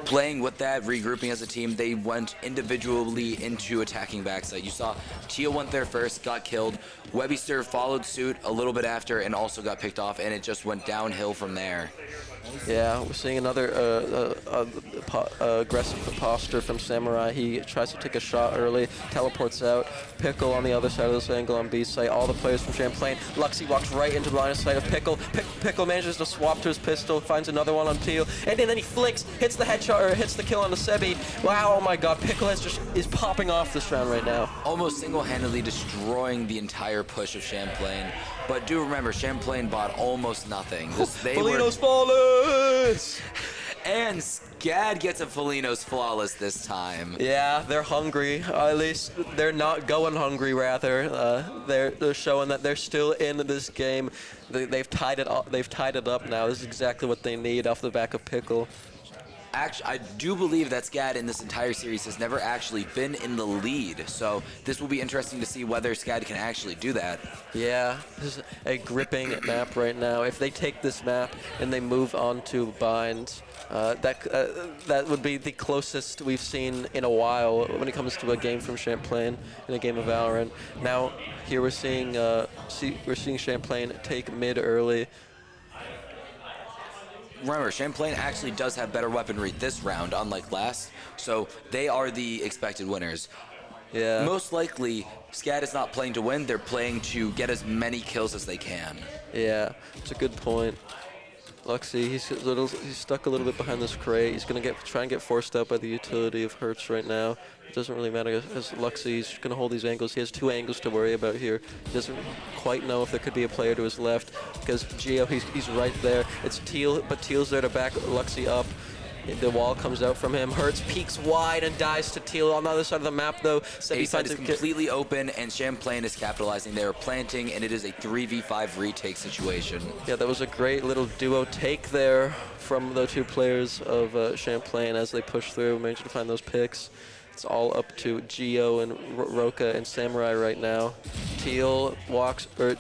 playing with that, regrouping as a team, they went individually into attacking backside. You saw Teal went there first, got killed. Webster followed suit a little bit after and also got picked off, and it just went downhill from there. Yeah, we're seeing another aggressive posture from Samurai. He tries to take a shot early, teleports out. Pickle on the other side of this angle on B site. All the players from Champlain. Luxy walks right into the line of sight of Pickle. Pickle manages to swap to his pistol, finds another one on Teal, and then he flicks, hits the headshot, or hits the kill on the Sebi. Wow, oh my god, Pickle is popping off this round right now. Almost single-handedly destroying the entire push of Champlain. But do remember, Champlain bought almost nothing. Felino's flawless! And SCAD gets a Felino's flawless this time. Yeah, they're hungry. At least they're not going hungry, rather. They're showing that they're still in this game. They've tied it up. They've tied it up now. This is exactly what they need off the back of Pickle. Actually, I do believe that SCAD in this entire series has never actually been in the lead, so this will be interesting to see whether SCAD can actually do that. Yeah, this is a gripping map right now. If they take this map and they move on to Bind, that would be the closest we've seen in a while when it comes to a game from Champlain in a game of Valorant. Now, here we're seeing Champlain take mid early. Remember, Champlain actually does have better weaponry this round, unlike last, so they are the expected winners. Yeah. Most likely, SCAD is not playing to win, they're playing to get as many kills as they can. Yeah, it's a good point. Luxy, he's stuck a little bit behind this crate. He's gonna try and get forced out by the utility of Hertz right now. It doesn't really matter as Luxy's gonna hold these angles. He has two angles to worry about here. He doesn't quite know if there could be a player to his left because Geo, he's right there. It's Teal, but Teal's there to back Luxy up. The wall comes out from him. Hertz peeks wide and dies to Teal on the other side of the map, though. A side is completely open, and Champlain is capitalizing. They are planting, and it is a 3v5 retake situation. Yeah, that was a great little duo take there from the two players of Champlain as they push through, managed to find those picks. It's all up to Geo and Roka and Samurai right now. Teal walks, or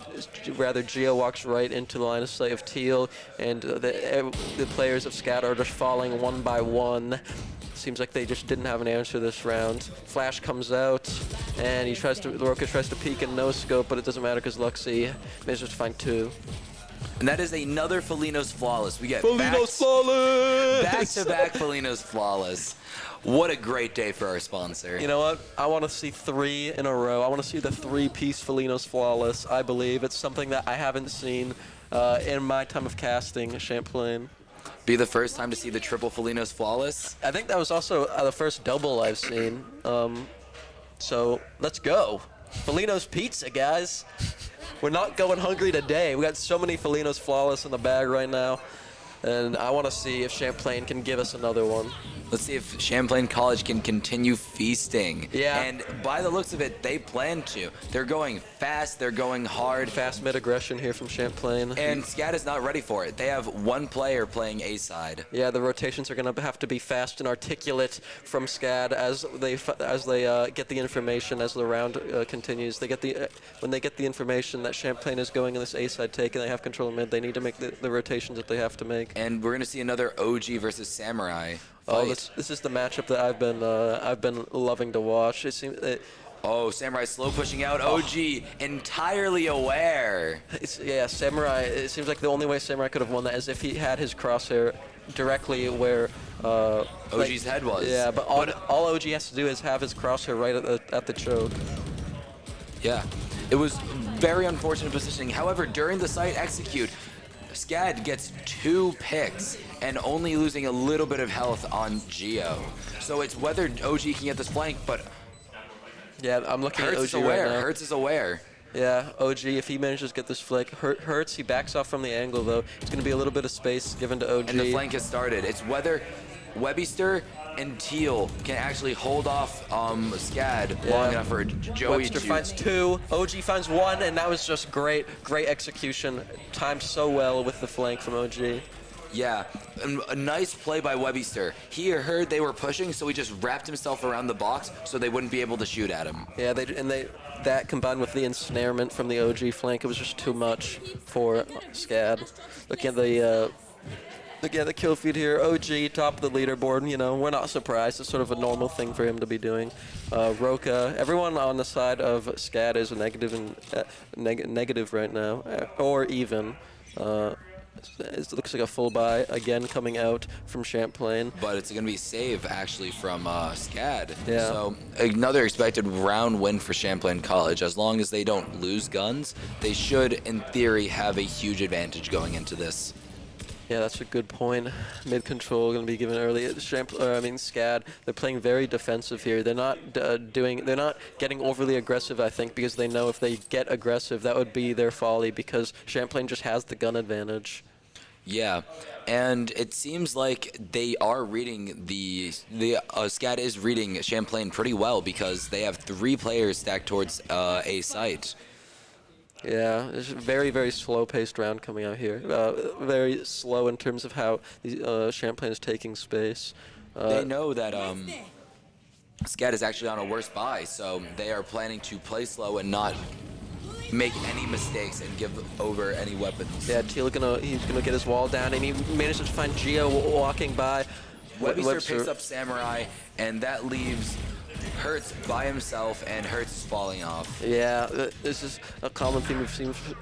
rather Geo walks right into the line of sight of Teal, and the players of SCAD are just falling one by one. Seems like they just didn't have an answer this round. Flash comes out, and Roka tries to peek and no scope, but it doesn't matter because Luxy manages to find two. And that is another Felino's flawless. We get Felino's flawless! Back-to-back Felino's flawless. What a great day for our sponsor. You know what? I want to see 3 in a row. I want to see the 3-piece Felino's flawless. I believe it's something that I haven't seen in my time of casting Champlain. Be the first time to see the triple Felino's flawless? I think that was also the first double I've seen. So let's go. Felino's pizza, guys. We're not going hungry today. We got so many Felino's flawless in the bag right now. And I want to see if Champlain can give us another one. Let's see if Champlain College can continue feasting. Yeah. And by the looks of it, they plan to. They're going fast, they're going hard. Fast mid-aggression here from Champlain. And SCAD is not ready for it. They have one player playing A side. Yeah, the rotations are going to have to be fast and articulate from SCAD as they get the information as the round continues. When they get the information that Champlain is going in this A side take and they have control of mid, they need to make the rotations that they have to make. And we're going to see another OG versus Samurai fight. Oh, this is the matchup that I've been loving to watch. It seems Oh, Samurai slow pushing out. OG entirely aware. Yeah, Samurai, it seems like the only way Samurai could have won that is if he had his crosshair directly where OG's head was. Yeah, but all OG has to do is have his crosshair right at the choke. Yeah, it was very unfortunate positioning. However, during the site execute, SCAD gets 2 picks and only losing a little bit of health on Geo. So it's whether OG can get this flank, but Yeah, I'm looking Hertz at is OG aware. right now. Hertz is aware. Yeah, OG, if he manages to get this flick, Hertz, he backs off from the angle though. It's going to be a little bit of space given to OG. And the flank has started. It's whether Webster and Teal can actually hold off SCAD long enough for Joey Webster to... finds 2, OG finds 1, and that was just great execution. Timed so well with the flank from OG. Yeah, a nice play by Webster. He heard they were pushing, so he just wrapped himself around the box so they wouldn't be able to shoot at him. Yeah, that combined with the ensnarement from the OG flank, it was just too much for SCAD. Looking at the kill feed here, OG top of the leaderboard. You know, we're not surprised. It's sort of a normal thing for him to be doing. Roka, everyone on the side of SCAD is negative right now, or even. It looks like a full buy again coming out from Champlain. But it's going to be save actually from SCAD. Yeah. So another expected round win for Champlain College. As long as they don't lose guns, they should, in theory, have a huge advantage going into this. Yeah, that's a good point. Mid control going to be given early. SCAD, they're playing very defensive here. They're not they're not getting overly aggressive, I think, because they know if they get aggressive, that would be their folly because Champlain just has the gun advantage. Yeah, and it seems like they are reading SCAD is reading Champlain pretty well because they have 3 players stacked towards a site. Yeah, it's a very, very slow-paced round coming out here. Very slow in terms of how Champlain is taking space. They know that SCAD is actually on a worse buy, so they are planning to play slow and not make any mistakes and give over any weapons. Yeah, Teal he's gonna get his wall down, and he manages to find Geo walking by. Webster picks up Samurai, and that leaves Hertz by himself, and Hertz is falling off. Yeah, this is a common thing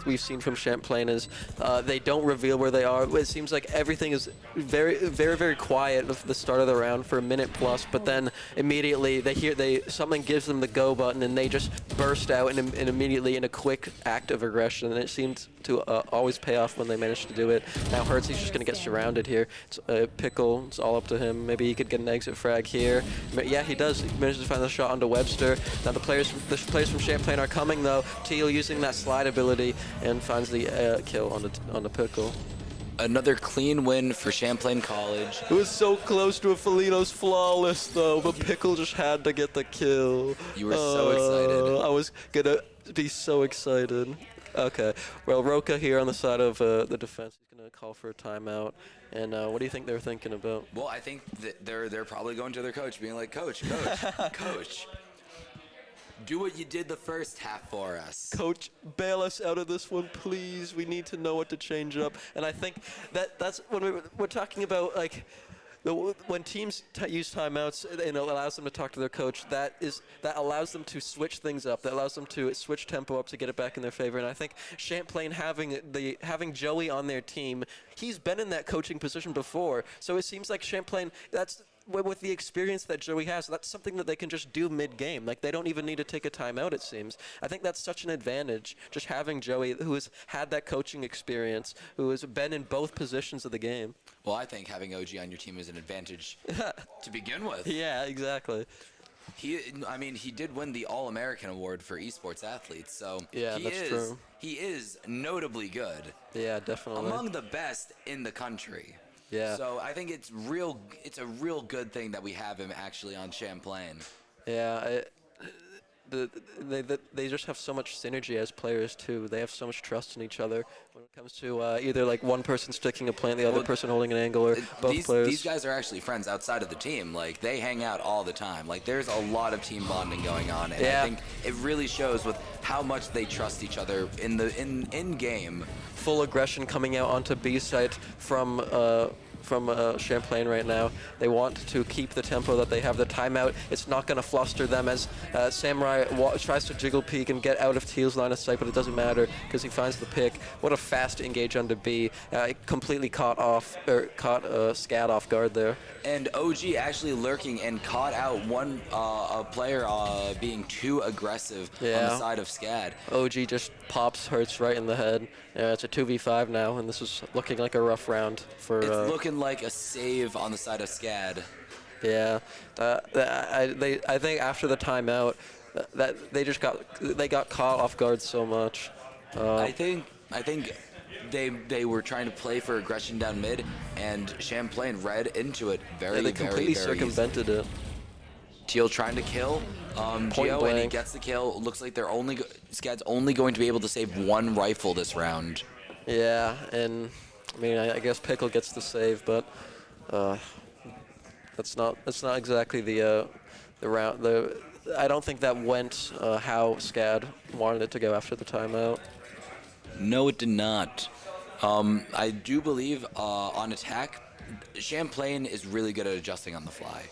we've seen from Champlain is they don't reveal where they are. It seems like everything is very, very, very quiet at the start of the round for a minute plus, but then immediately something gives them the go button, and they just burst out and immediately in a quick act of aggression. And it seems to always pay off when they manage to do it. Now Hertz, he's just going to get surrounded here. It's Pickle, it's all up to him. Maybe he could get an exit frag here. But yeah, he does. He manages to find the shot onto Webster. Now the players from Champlain are coming though. Teal using that slide ability and finds the kill on the Pickle. Another clean win for Champlain College. It was so close to a Felino's flawless though, but Pickle just had to get the kill. You were so excited. I was gonna be so excited. Okay, well Roka here on the side of the defense. He's gonna call for a timeout. And what do you think they're thinking about? Well, I think that they're probably going to their coach, being like, Coach, Coach, do what you did the first half for us. Coach, bail us out of this one, please. We need to know what to change up. And I think that's when we're talking about like. When teams use timeouts and it allows them to talk to their coach, that allows them to switch things up. That allows them to switch tempo up to get it back in their favor. And I think Champlain having Joey on their team, he's been in that coaching position before. So it seems like Champlain, that's with the experience that Joey has, that's something that they can just do mid-game. Like, they don't even need to take a timeout, it seems. I think that's such an advantage, just having Joey, who has had that coaching experience, who has been in both positions of the game. Well, I think having OG on your team is an advantage to begin with. Yeah, exactly. He did win the All-American Award for esports athletes, so yeah, that's true. He is notably good. Yeah, definitely. Among the best in the country. Yeah. So I think it's a real good thing that we have him actually on Champlain. Yeah, they just have so much synergy as players too. They have so much trust in each other when it comes to either like one person sticking a plant, the other person holding an angle, or both players. These guys are actually friends outside of the team. Like, they hang out all the time. Like, there's a lot of team bonding going on, and I think it really shows with how much they trust each other in game. Full aggression coming out onto B site from from Champlain right now. They want to keep the tempo that they have. The timeout, it's not going to fluster them as Samurai tries to jiggle peek and get out of Teal's line of sight, but it doesn't matter because he finds the pick. What a fast engage onto B. Completely caught SCAD off guard there. And OG actually lurking and caught out one a player being too aggressive on the side of SCAD. OG just pops Hertz right in the head. Yeah, it's a 2v5 now, and this is looking like a rough round for. It's looking like a save on the side of SCAD. Yeah, I think after the timeout, that they got caught off guard so much. I think they were trying to play for aggression down mid, and Champlain read into it they completely circumvented it. Teal trying to kill Geo, and he gets the kill. Looks like SCAD's only going to be able to save one rifle this round. Yeah, and I mean I guess Pickle gets the save, but that's not exactly the round. I don't think that went how SCAD wanted it to go after the timeout. No, it did not. I do believe on attack, Champlain is really good at adjusting on the fly.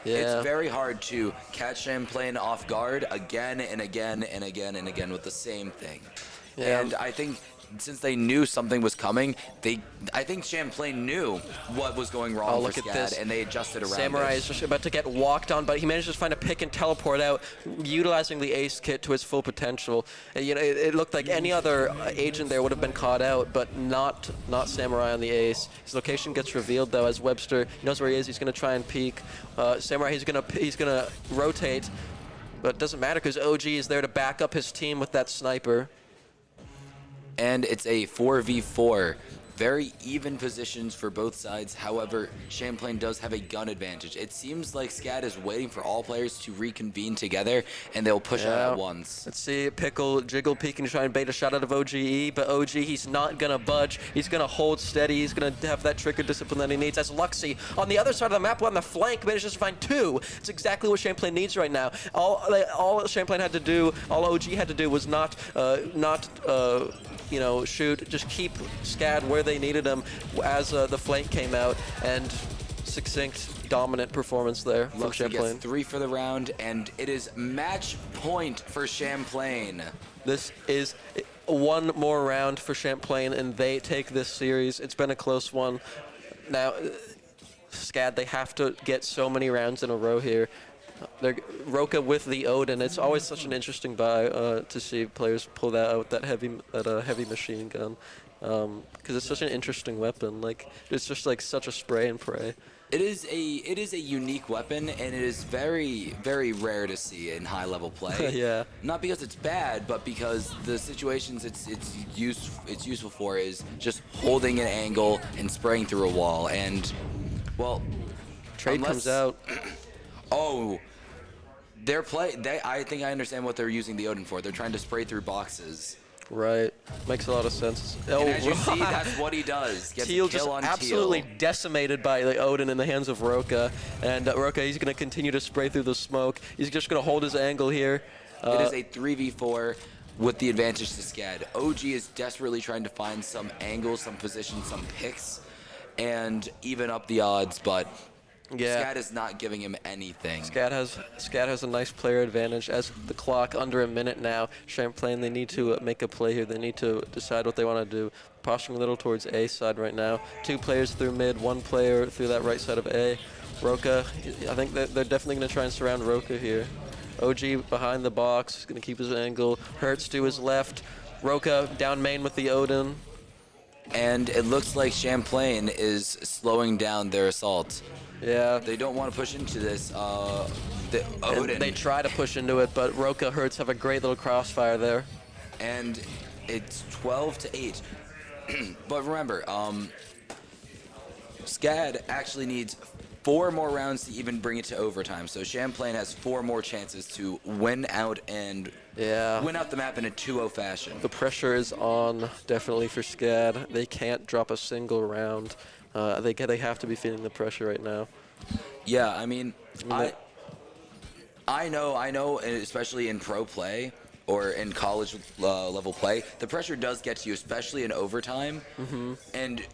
Yeah. It's very hard to catch Champlain off guard again and again and again and again with the same thing. Yeah. And I think since they knew something was coming, I think Champlain knew what was going wrong for SCAD, and they adjusted around Samurai is just about to get walked on, but he manages to find a pick and teleport out, utilizing the ace kit to its full potential. And, you know, it looked like any other agent there would have been caught out, but not Samurai on the ace. His location gets revealed though as Webster knows where he is. He's going to try and peek. Samurai, he's gonna rotate, but it doesn't matter because OG is there to back up his team with that sniper. And it's a 4v4. Very even positions for both sides. However, Champlain does have a gun advantage. It seems like SCAD is waiting for all players to reconvene together, and they'll push out at once. Let's see, Pickle jiggle peeking to try and bait a shot out of OGE, but OG, he's not going to budge. He's going to hold steady. He's going to have that trigger discipline that he needs. As Luxy, on the other side of the map, on the flank, manages to find two. It's exactly what Champlain needs right now. All Champlain had to do, all OG had to do was not you know, shoot, just keep SCAD where they needed him as the flank came out, and succinct, dominant performance there from Champlain. Gets 3 for the round, and it is match point for Champlain. This is one more round for Champlain, and they take this series. It's been a close one. Now, SCAD, they have to get so many rounds in a row here. Roka with the Odin. It's always such an interesting buy to see players pull that out, that heavy machine gun, because it's such an interesting weapon. Like, it's just like such a spray and pray. It is a unique weapon, and it is very, very rare to see in high-level play. Yeah. Not because it's bad, but because the situations it's useful for is just holding an angle and spraying through a wall. And well, Trade comes out. Oh, I think I understand what they're using the Odin for. They're trying to spray through boxes. Right. Makes a lot of sense. And as you see, that's what he does. Gets Teal a kill just on absolutely Teal. decimated by the Odin in the hands of Roka. And Roka, he's going to continue to spray through the smoke. He's just going to hold his angle here. It is a 3v4 with the advantage to SCAD. OG is desperately trying to find some angles, some positions, some picks, and even up the odds, but yeah. SCAD is not giving him anything. SCAD has a nice player advantage. As the clock under a minute now, Champlain, they need to make a play here. They need to decide what they want to do. Posturing a little towards A side right now. 2 players through mid, 1 player through that right side of A. Roka, I think they're definitely going to try and surround Roka here. OG behind the box, he's going to keep his angle. Hertz to his left. Roka down main with the Odin. And it looks like Champlain is slowing down their assault. Yeah. They don't want to push into this. The Odin. They try to push into it, but Roka Hertz have a great little crossfire there. And it's 12-8. But remember, SCAD actually needs 4 more rounds to even bring it to overtime. So Champlain has 4 more chances to win out and win out the map in a 2-0 fashion. The pressure is on, definitely, for SCAD. They can't drop a single round. They have to be feeling the pressure right now. Yeah, I mean, I know, and especially in pro play, or in college level play, the pressure does get to you, especially in overtime. And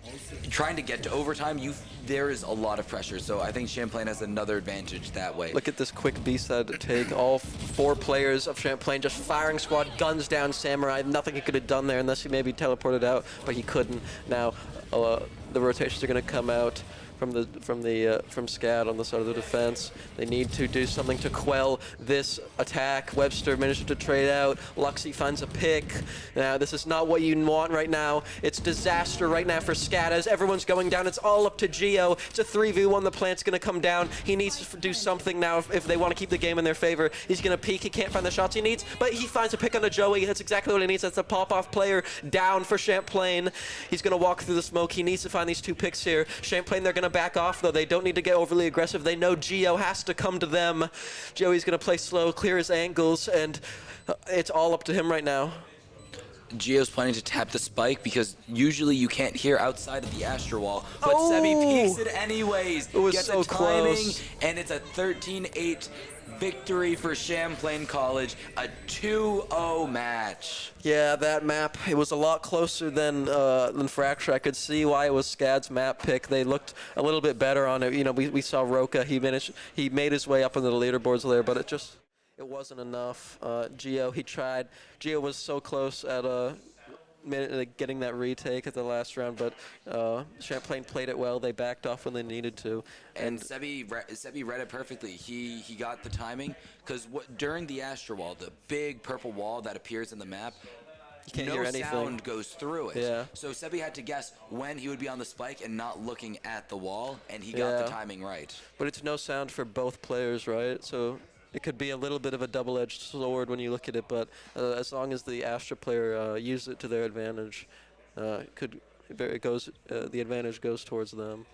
trying to get to overtime, there is a lot of pressure. So I think Champlain has another advantage that way. Look at this quick B-side take. All 4 players of Champlain just firing squad, guns down Samurai. Nothing he could have done there unless he maybe teleported out, but he couldn't. Now the rotations are going to come out from SCAD on the side of the defense. They need to do something to quell this attack. Webster managed to trade out. Luxy finds a pick. Now, this is not what you want right now. It's disaster right now for SCAD as everyone's going down. It's all up to Geo. It's a 3v1. The plant's going to come down. He needs to do something now if they want to keep the game in their favor. He's going to peek. He can't find the shots he needs, but he finds a pick on a Joey. That's exactly what he needs. That's a pop-off player down for Champlain. He's going to walk through the smoke. He needs to find these 2 picks here. Champlain, they're going to back off, though. They don't need to get overly aggressive. They know Geo has to come to them. Joey's going to play slow, clear his angles, and it's all up to him right now. Geo's planning to tap the spike because usually you can't hear outside of the Astro Wall, but Sebi peeks it anyways. It was Gets so the timing, close. and it's a 13-8 victory for Champlain College, a 2-0 match. Yeah, that map, it was a lot closer than Fracture. I could see why it was SCAD's map pick. They looked a little bit better on it. You know, we saw Roca. He made his way up into the leaderboards there, but it wasn't enough. Geo, he tried. Geo was so close at getting that retake at the last round, but Champlain played it well. They backed off when they needed to. And Sebi read it perfectly. He got the timing because during the Astro Wall, the big purple wall that appears in the map, you can't no hear anything. sound goes through it. Yeah. So Sebi had to guess when he would be on the spike and not looking at the wall, and he got the timing right. But it's no sound for both players, right? So it could be a little bit of a double-edged sword when you look at it, but as long as the Astra player uses it to their advantage, the advantage goes towards them.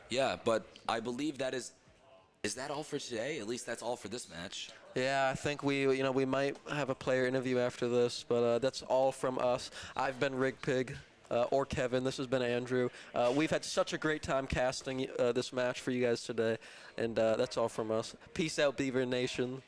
Yeah, but I believe that is that all for today? At least that's all for this match. Yeah, I think we might have a player interview after this, but that's all from us. I've been Rigpig. Or Kevin. This has been Andrew. We've had such a great time casting this match for you guys today, and that's all from us. Peace out, Beaver Nation.